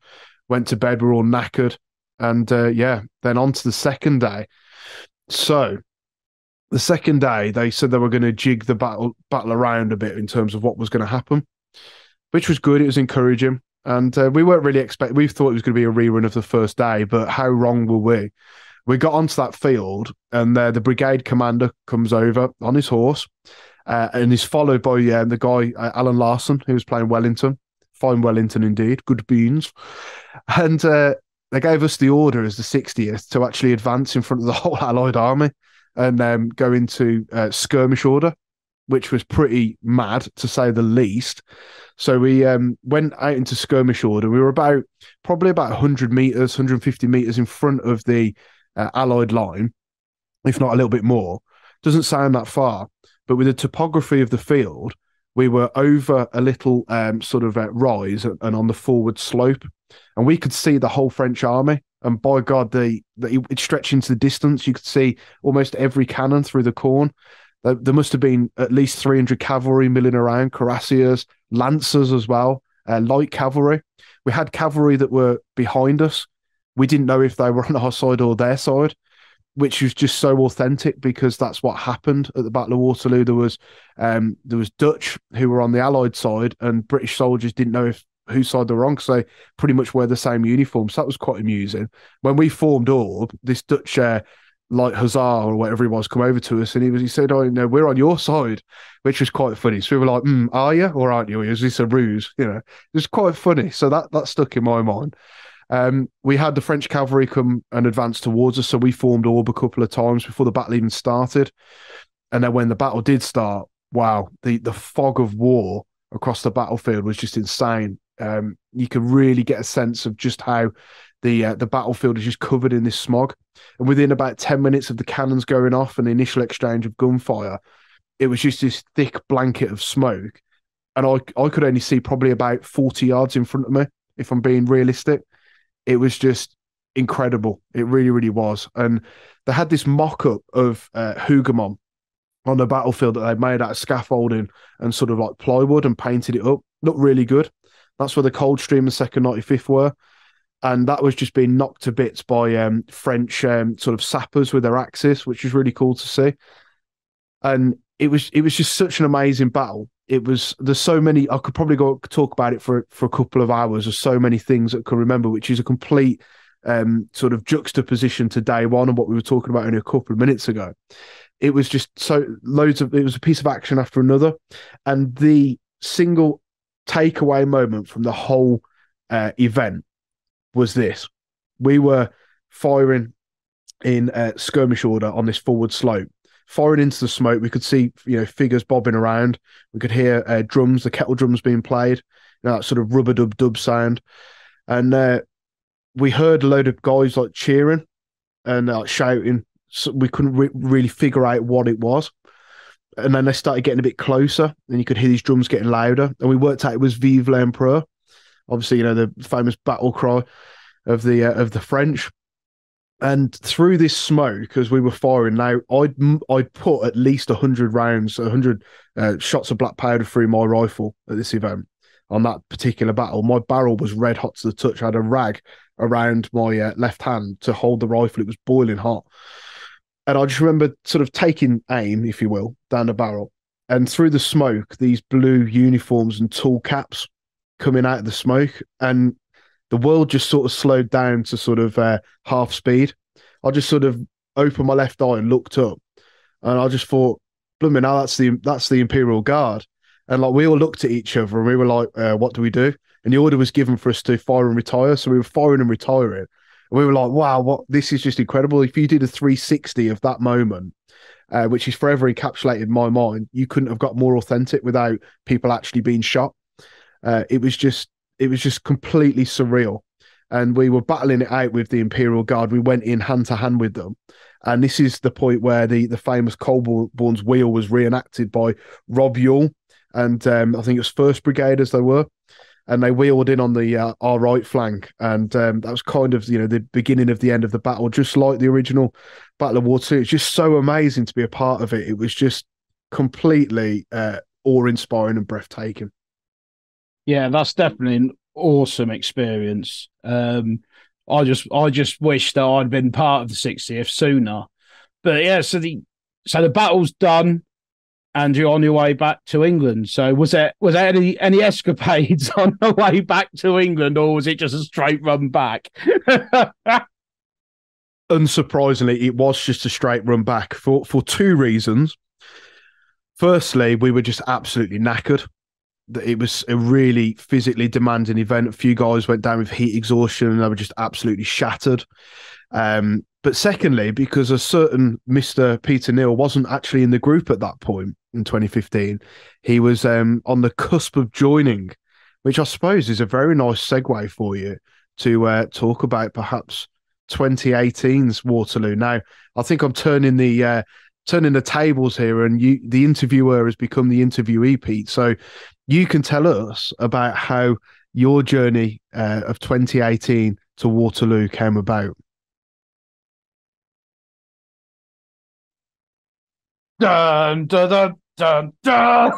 Went to bed, we're all knackered. And then on to the second day. So the second day, they said they were going to jig the battle around a bit in terms of what was going to happen, which was good. It was encouraging. And we weren't really expecting, we thought it was going to be a rerun of the first day, but how wrong were we? We got onto that field and the brigade commander comes over on his horse. And he's followed by the guy, Alan Larson, who was playing Wellington. Fine Wellington indeed. Good beans. And they gave us the order as the 60th to actually advance in front of the whole Allied army and go into skirmish order, which was pretty mad, to say the least. So we went out into skirmish order. We were probably about 100 metres, 150 metres in front of the Allied line, if not a little bit more. Doesn't sound that far. But with the topography of the field, we were over a little rise and on the forward slope. And we could see the whole French army. And by God, it stretched into the distance. You could see almost every cannon through the corn. There must have been at least 300 cavalry milling around, cuirassiers, lancers as well, light cavalry. We had cavalry that were behind us. We didn't know if they were on our side or their side, which was just so authentic because that's what happened at the Battle of Waterloo. There was Dutch who were on the Allied side, and British soldiers didn't know whose side they were on because they pretty much wear the same uniform. So that was quite amusing. When we formed Orb, this Dutch light hussar or whatever he was come over to us, and he said, "Oh, no, we're on your side," which was quite funny. So we were like, "Are you or aren't you? Is this a ruse?" It was quite funny. So that stuck in my mind. We had the French cavalry come and advance towards us, so we formed Orb a couple of times before the battle even started. And then when the battle did start, wow, the fog of war across the battlefield was just insane. You could really get a sense of just how the battlefield is just covered in this smog. And within about 10 minutes of the cannons going off and the initial exchange of gunfire, it was just this thick blanket of smoke. And I could only see probably about 40 yards in front of me, if I'm being realistic. It was just incredible. It really, really was. And they had this mock-up of Hougoumont, on the battlefield that they made out of scaffolding and sort of like plywood and painted it up. Looked really good. That's where the Coldstream and Second 95th were. And that was just being knocked to bits by French sort of sappers with their axes, which is really cool to see. And it was just such an amazing battle. There's so many. I could probably go talk about it for a couple of hours. There's so many things that I can remember, which is a complete sort of juxtaposition to day one and what we were talking about only a couple of minutes ago. It was just it was a piece of action after another. And the single takeaway moment from the whole event was this. We were firing in skirmish order on this forward slope, firing into the smoke. We could see, figures bobbing around. We could hear drums, the kettle drums being played, that sort of rubber dub dub sound. And we heard a load of guys like cheering and shouting. So we couldn't really figure out what it was. And then they started getting a bit closer, and you could hear these drums getting louder. And we worked out it was Vive l'Empereur. Obviously, the famous battle cry of the French. And through this smoke, as we were firing, now I'd put at least 100 rounds, 100 shots of black powder through my rifle at this event on that particular battle. My barrel was red hot to the touch. I had a rag around my left hand to hold the rifle. It was boiling hot. And I just remember sort of taking aim, if you will, down the barrel. And through the smoke, these blue uniforms and tool caps coming out of the smoke. And the world just sort of slowed down to sort of half speed. I just sort of opened my left eye and looked up. And I just thought, blooming hell, that's the Imperial Guard. And like we all looked at each other and we were like, what do we do? And the order was given for us to fire and retire. So we were firing and retiring. And we were like, wow, this is just incredible. If you did a 360 of that moment, which is forever encapsulated in my mind, you couldn't have got more authentic without people actually being shot. It was just completely surreal. And we were battling it out with the Imperial Guard. We went in hand to hand with them. And this is the point where the famous Colborne's wheel was reenacted by Rob Ewell. And I think it was 1st Brigade as they were. And they wheeled in on the our right flank. And that was kind of, the beginning of the end of the battle, just like the original Battle of Waterloo. It's just so amazing to be a part of it. It was just completely awe-inspiring and breathtaking. Yeah, that's definitely an awesome experience. I just wish that I'd been part of the 60th sooner. But yeah, so the battle's done, and you're on your way back to England. So was there any escapades on the way back to England, or was it just a straight run back? Unsurprisingly, it was just a straight run back for two reasons. Firstly, we were just absolutely knackered. It was a really physically demanding event. A few guys went down with heat exhaustion and they were just absolutely shattered. But secondly, because a certain Mr. Peter Neal wasn't actually in the group at that point in 2015, he was on the cusp of joining, which I suppose is a very nice segue for you to talk about perhaps 2018's Waterloo. Now, I think I'm turning the tables here, and the interviewer has become the interviewee, Pete. So you can tell us about how your journey of 2018 to Waterloo came about. Dun, dun, dun, dun, dun.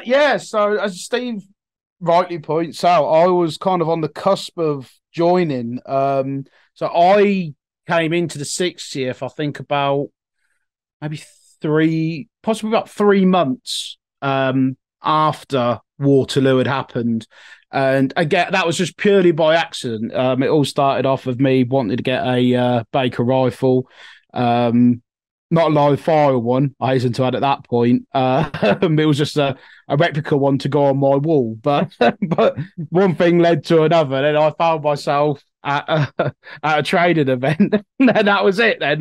Yeah, so as Steve rightly points out, I was kind of on the cusp of joining. So I came into the 60th, I think about maybe possibly about 3 months after Waterloo had happened. And again, that was just purely by accident. It all started off with me wanting to get a Baker rifle. Not a live fire one, I hasten to add at that point. It was just a replica one to go on my wall. But one thing led to another. Then I found myself at a trading event. And that was it. Then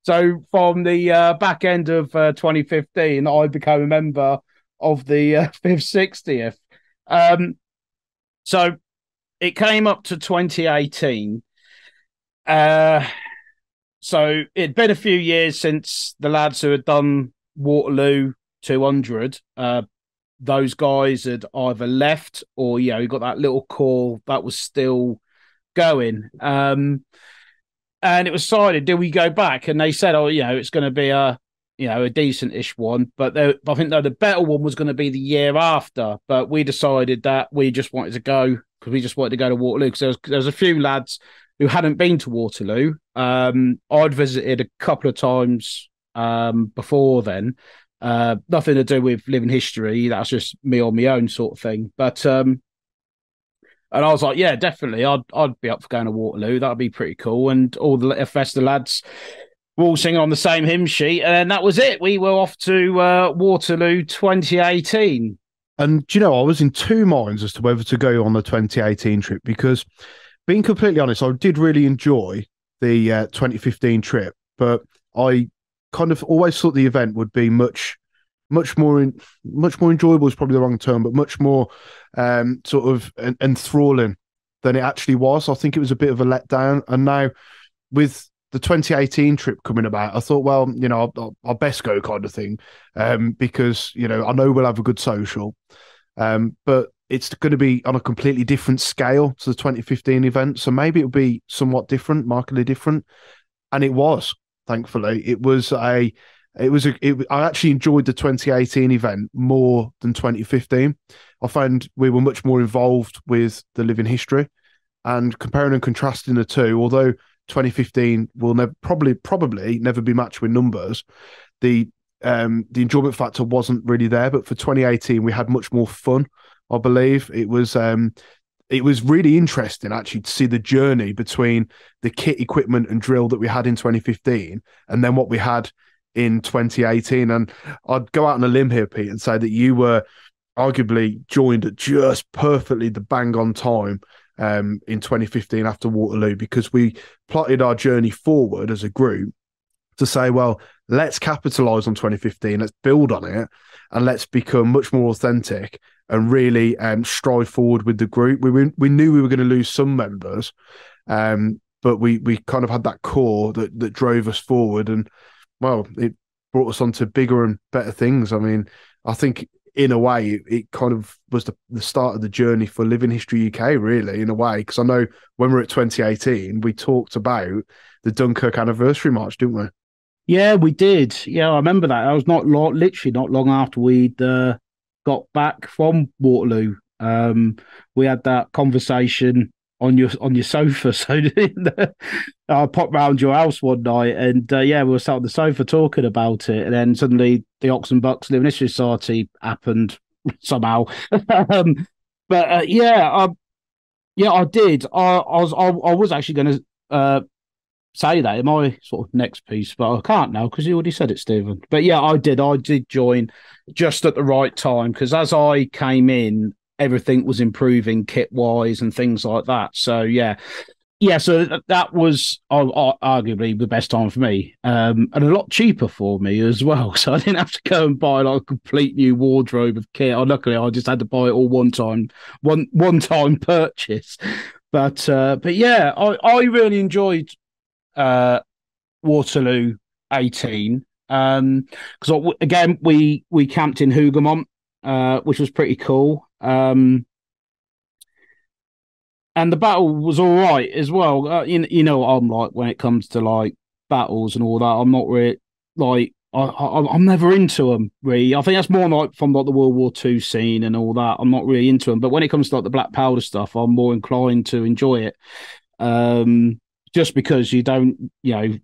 so from the back end of 2015, I became a member of the 5th 60th. So it came up to 2018. So it'd been a few years since the lads who had done Waterloo 200, those guys had either left or, you got that little core that was still going. and it was decided, do we go back? And they said, oh, it's going to be a decent-ish one, but I think the better one was going to be the year after. But we decided that we just wanted to go because we just wanted to go to Waterloo because there was a few lads who hadn't been to Waterloo. I'd visited a couple of times before then. Nothing to do with living history. That's just me on my own sort of thing. But and I was like, yeah, definitely, I'd be up for going to Waterloo. That'd be pretty cool. And all the Festa lads were all singing on the same hymn sheet, and that was it. We were off to Waterloo 2018. And I was in two minds as to whether to go on the 2018 trip because, being completely honest, I did really enjoy the 2015 trip, but I kind of always thought the event would be much more enjoyable is probably the wrong term, but much more sort of enthralling than it actually was. I think it was a bit of a letdown. And now with the 2018 trip coming about, I thought, well, I'll best go kind of thing because, I know we'll have a good social, but it's going to be on a completely different scale to the 2015 event. So maybe it'll be somewhat different, markedly different. And it was, thankfully. I actually enjoyed the 2018 event more than 2015. I found we were much more involved with the living history, and comparing and contrasting the two, although 2015 will probably never be matched with numbers, the enjoyment factor wasn't really there. But for 2018, we had much more fun. I believe it was really interesting actually to see the journey between the kit, equipment, and drill that we had in 2015 and then what we had in 2018. And I'd go out on a limb here, Pete, and say that you were arguably joined at just perfectly the bang on time in 2015 after Waterloo, because we plotted our journey forward as a group to say, well, let's capitalise on 2015, let's build on it, and let's become much more authentic and really strive forward with the group. We knew we were going to lose some members, but we kind of had that core that drove us forward, and well, it brought us on to bigger and better things. I mean, I think in a way it kind of was the start of the journey for Living History UK, really, in a way, because I know when we were at 2018, we talked about the Dunkirk anniversary march, didn't we? Yeah, we did. Yeah, I remember that. I was literally not long after we'd got back from Waterloo. We had that conversation on your sofa. So I popped round your house one night, and we were sat on the sofa talking about it, and then suddenly the Ox and Bucks Living History Society happened somehow. I did. I was actually going to say that in my sort of next piece, but I can't now because you already said it, Stephen. But yeah, I did join just at the right time, because as I came in, everything was improving kit wise and things like that. So so that was arguably the best time for me, and a lot cheaper for me as well. So I didn't have to go and buy like a complete new wardrobe of kit. Luckily, I just had to buy it all one time purchase. But yeah, I really enjoyed Waterloo 18 because again we camped in Hougoumont, which was pretty cool, and the battle was all right as well. You know what I'm like when it comes to like battles and all that. I'm not really like I'm never into them really. I think that's more like from like the World War II scene and all that. I'm not really into them, but when it comes to like the Black Powder stuff, I'm more inclined to enjoy it. Just because you don't,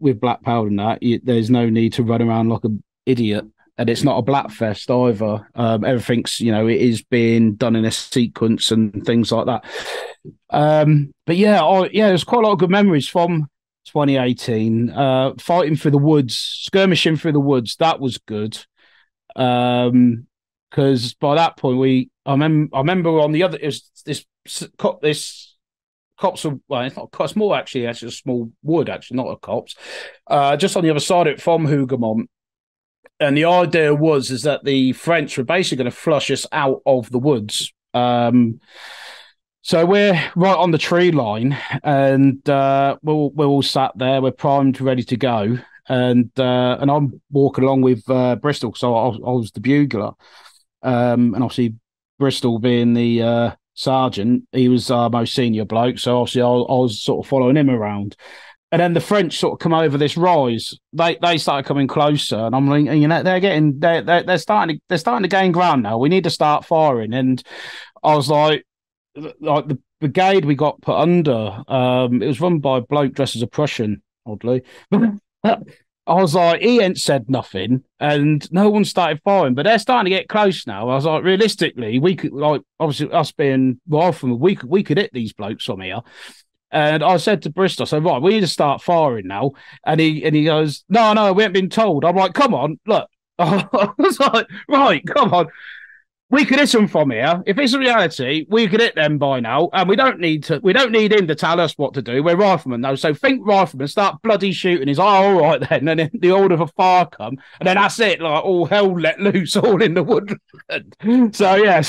with Black Powder and that, there's no need to run around like an idiot. And it's not a black fest either. Everything's, it is being done in a sequence and things like that. But there's quite a lot of good memories from 2018. Fighting through the woods, skirmishing through the woods, that was good. Because by that point, I remember on the other, this copse of, well, it's not, it's more actually a small wood, actually, not a copse. Just on the other side of it from Hougoumont. And the idea is that the French were basically going to flush us out of the woods. So we're right on the tree line, and we're all sat there. We're primed, ready to go. And I'm walking along with Bristol, so I was the bugler. And obviously Bristol being the sergeant, he was our most senior bloke. So obviously I was sort of following him around. And then the French sort of come over this rise. They started coming closer, and I'm like, they're starting to gain ground now. We need to start firing. And I was like the brigade we got put under. It was run by a bloke dressed as a Prussian, oddly. I was like, he ain't said nothing, and no one started firing, but they're starting to get close now. I was like, realistically, we could, like, obviously us being riflemen, we could hit these blokes from here. And I said to Bristol, I said, right, we need to start firing now. And he goes, no, we haven't been told. I'm like, come on, look. I was like, right, come on. We could hit them from here. If it's a reality, we could hit them by now. And we don't need him to tell us what to do. We're riflemen, though. So think riflemen, start bloody shooting. He's like, all right then. And then the order for fire come. And then that's it. Like, all hell let loose, all in the woodland. So, yeah,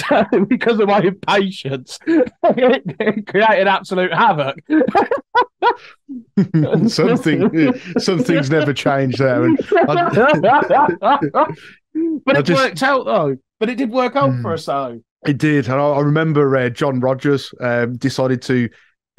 because of my impatience, it created absolute havoc. Some things never change there. But it worked out, though. But it did work out for us, though. It did. And I remember John Rogers decided to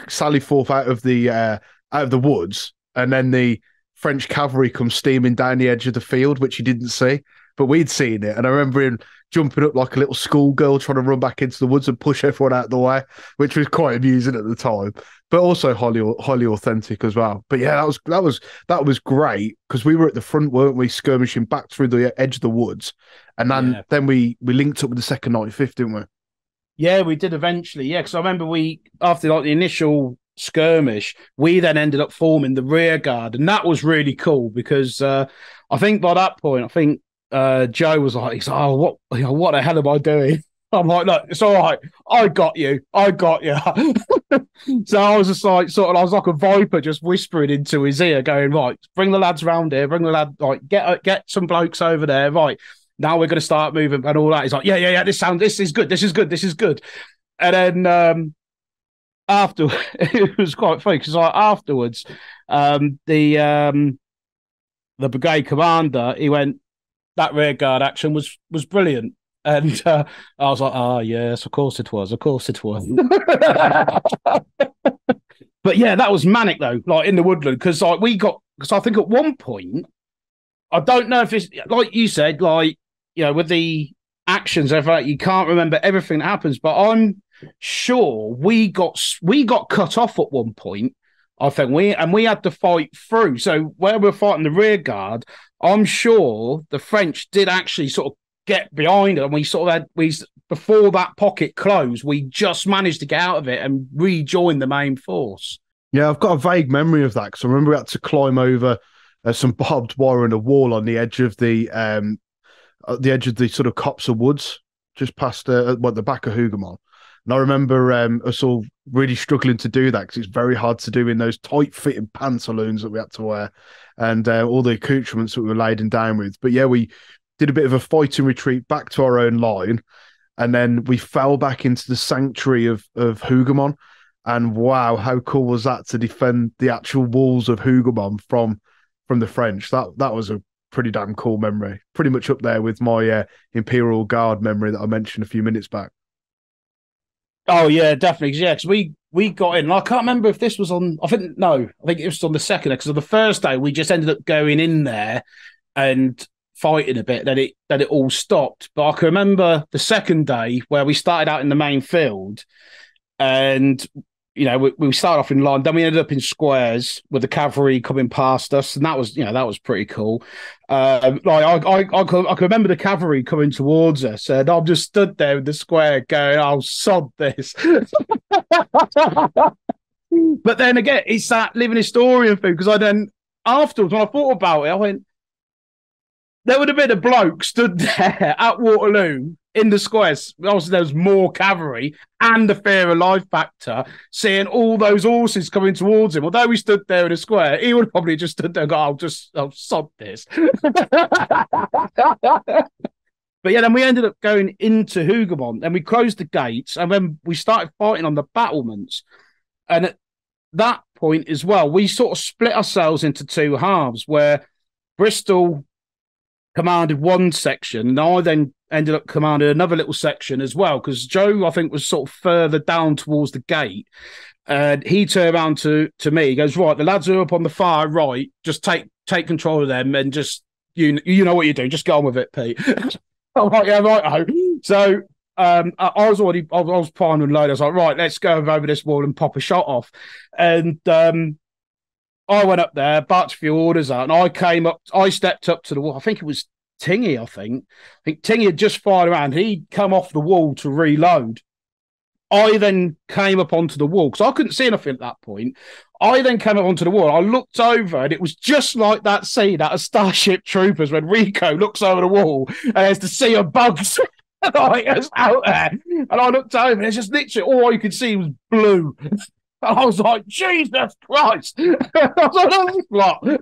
sally forth out of the woods, and then the French cavalry come steaming down the edge of the field, which he didn't see, but we'd seen it. And I remember him jumping up like a little schoolgirl, trying to run back into the woods and push everyone out of the way, which was quite amusing at the time, but also highly authentic as well. But yeah, that was great, because we were at the front, weren't we, skirmishing back through the edge of the woods, and then we linked up with the 2nd 95th, didn't we? Yeah, we did eventually. Yeah, because I remember after like the initial skirmish, we then ended up forming the rear guard, and that was really cool because I think by that point, Joe was like, "Oh, what the hell am I doing?" I'm like, "Look, it's all right. I got you. So I was just like, I was like a viper, just whispering into his ear, going, "Right, bring the lads round here. Bring the lad. Like, get some blokes over there. Right, now we're going to start moving and all that." He's like, "Yeah. This is good." And then after, it was quite funny because like afterwards, the brigade commander, he went, "That rear guard action was brilliant." And I was like, "Oh, yes, of course it was. But yeah, that was manic, though, like in the woodland, because like because I think at one point, I don't know if it's, like you said, like, you know, with the actions, you can't remember everything that happens, but I'm sure we got cut off at one point. I think we had to fight through. So where we're fighting the rear guard, I'm sure the French did actually sort of get behind it, and before that pocket closed, we just managed to get out of it and rejoin the main force. Yeah, I've got a vague memory of that, because I remember we had to climb over some barbed wire and a wall on the edge of the sort of copse of woods, just past the back of Hougoumont. And I remember us all really struggling to do that, because it's very hard to do in those tight-fitting pantaloons that we had to wear, and all the accoutrements that we were laden down with. But yeah, we did a bit of a fighting retreat back to our own line, and then we fell back into the sanctuary of Hougoumont. And wow, how cool was that, to defend the actual walls of Hougoumont from the French? That was a pretty damn cool memory. Pretty much up there with my Imperial Guard memory that I mentioned a few minutes back. Oh yeah, definitely. Yeah, because we got in. I can't remember if this was on. I think it was on the second, because on the first day we just ended up going in there and fighting a bit. Then it all stopped. But I can remember the second day where we started out in the main field, and you know, we started off in line, then we ended up in squares with the cavalry coming past us, and that was pretty cool. I can remember the cavalry coming towards us, and I'm just stood there in the square going, "I'll sod this." But then again, it's that living historian thing, because I then afterwards, when I thought about it, I went, there would have been a bloke stood there at Waterloo in the squares. Obviously, there was more cavalry and the fear of life factor, seeing all those horses coming towards him. Although he stood there in a square, he would have probably just stood there and go, I'll sod this. But yeah, then we ended up going into Hougoumont, and we closed the gates, and then we started fighting on the battlements. And at that point as well, we sort of split ourselves into two halves, where Bristol commanded one section, and I then ended up commanding another little section as well, because Joe, I think, was sort of further down towards the gate. And he turned around to me. He goes, right, the lads are up on the far right. Just take control of them and just you know what you do. Just go on with it, Pete. I'm like, yeah, right. So I was primed and loaded. I was like, right, let's go over this wall and pop a shot off. And I went up there, barked a few orders out, and I stepped up to the wall. I think it was Tingy, I think Tingy had just fired around. He'd come off the wall to reload. I then came up onto the wall because I couldn't see anything at that point. I then came up onto the wall. I looked over and it was just like that scene out of Starship Troopers when Rico looks over the wall and there's the sea of bugs. And I was out there. And I looked over and it's just literally all you could see was blue. And I was like, Jesus Christ. I was like,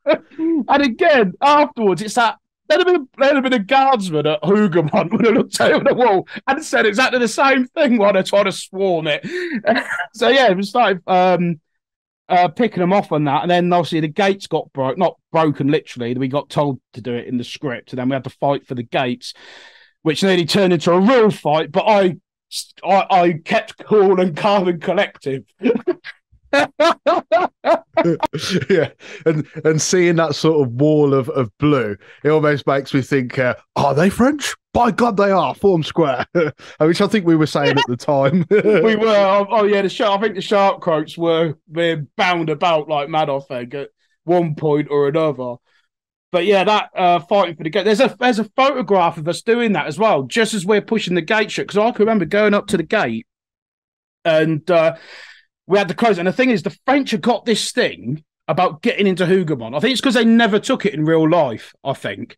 oh, and again, afterwards, it's that there'd have been a guardsman at Hougoumont when I looked over the wall and said exactly the same thing while I tried to swarm it. So yeah, we started picking them off on that, and then obviously the gates got not broken literally. We got told to do it in the script, and then we had to fight for the gates, which nearly turned into a real fight. But I kept cool and calm and collective. Yeah, and seeing that sort of wall of blue, it almost makes me think, are they French? By God, they are. Form square, which I think we were saying at the time. We were. Oh yeah, I think the shark croaks were being bound about like mad, I think, at one point or another. But yeah, that fighting for the gate. There's a photograph of us doing that as well, just as we're pushing the gate shut. Because I can remember going up to the gate and we had to close. And the thing is, the French have got this thing about getting into Hougoumont. I think it's because they never took it in real life, I think.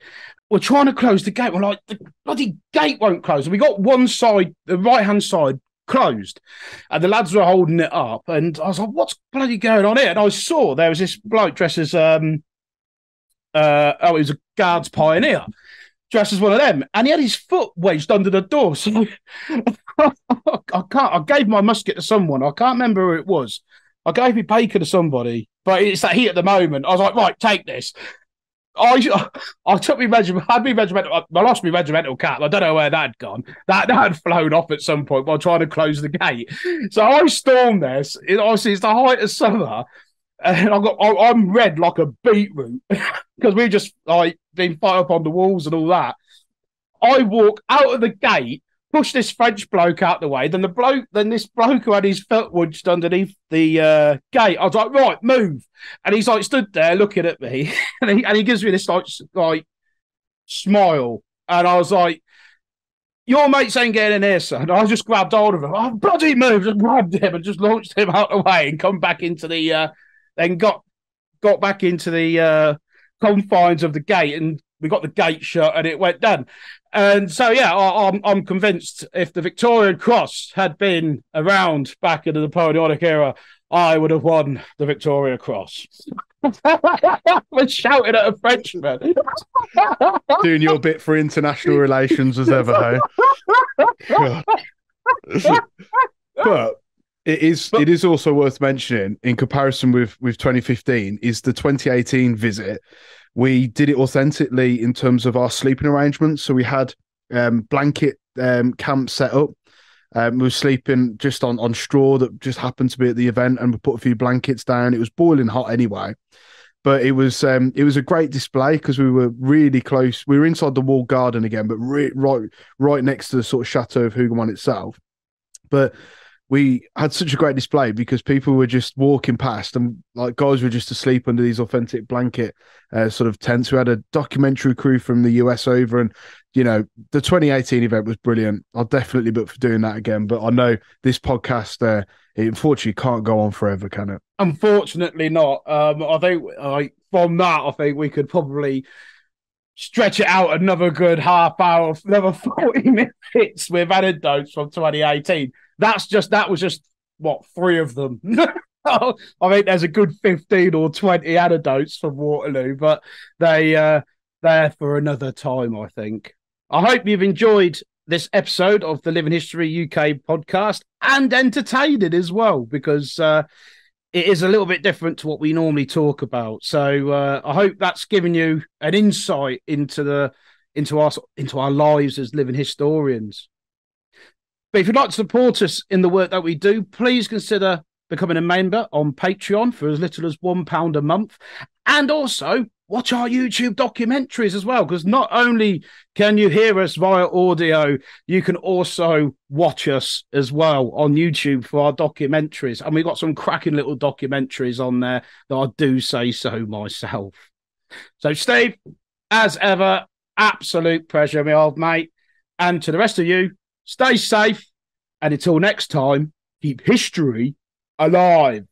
We're trying to close the gate. We're like, the bloody gate won't close. And we got one side, the right-hand side, closed. And the lads were holding it up. And I was like, what's bloody going on here? And I saw there was this bloke dressed as, he was a Guards Pioneer, dressed as one of them. And he had his foot wedged under the door. So I gave my musket to someone. I can't remember who it was. I gave my baker to somebody, but it's that heat at the moment. I was like, right, take this. I took my regiment. I lost my regimental cap. I don't know where that had gone. That had flown off at some point while trying to close the gate. So I stormed this. Obviously, it's the height of summer, and I'm red like a beetroot because we just like been fight up on the walls and all that. I walk out of the gate, push this French bloke out the way. Then this bloke who had his foot wedged underneath the gate. I was like, right, move. And he's like stood there looking at me, and he gives me this like smile, and I was like, your mates ain't getting in here, son. And I just grabbed hold of him. I bloody moved, just grabbed him and just launched him out the way and come back into the then got back into the confines of the gate, and we got the gate shut and it went down. And so, yeah, I'm convinced if the Victoria Cross had been around back in the Napoleonic era, I would have won the Victoria Cross. I was shouting at a Frenchman. Doing your bit for international relations as ever, hey? But it is also worth mentioning, in comparison with 2015, is the 2018 visit. We did it authentically in terms of our sleeping arrangements. So we had blanket camp set up. We were sleeping just on straw that just happened to be at the event, and we put a few blankets down. It was boiling hot anyway, but it was a great display because we were really close. We were inside the walled garden again, but right next to the sort of chateau of Hougoumont itself. But we had such a great display because people were just walking past, and like guys were just asleep under these authentic blanket sort of tents. We had a documentary crew from the US over, and the 2018 event was brilliant. I'll definitely book for doing that again. But I know this podcast, it unfortunately can't go on forever, can it? Unfortunately not. I think from that, I think we could probably stretch it out another good half hour, another 40 minutes with anecdotes from 2018. That was just what, 3 of them. I think there's a good 15 or 20 anecdotes from Waterloo, but they're for another time, I think. I hope you've enjoyed this episode of the Living History UK podcast and entertained it as well, because it is a little bit different to what we normally talk about. So I hope that's given you an insight into our lives as living historians. But if you'd like to support us in the work that we do, please consider becoming a member on Patreon for as little as £1 a month. And also watch our YouTube documentaries as well, because not only can you hear us via audio, you can also watch us as well on YouTube for our documentaries. And we've got some cracking little documentaries on there that I do say so myself. So, Steve, as ever, absolute pleasure, my old mate. And to the rest of you, stay safe. And until next time, keep history alive.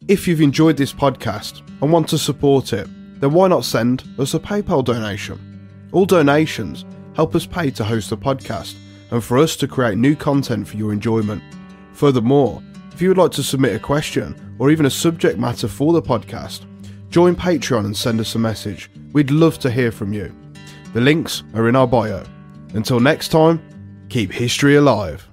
If you've enjoyed this podcast and want to support it, then why not send us a PayPal donation? All donations help us pay to host the podcast and for us to create new content for your enjoyment. Furthermore, if you would like to submit a question or even a subject matter for the podcast, join Patreon and send us a message. We'd love to hear from you. The links are in our bio. Until next time, keep history alive.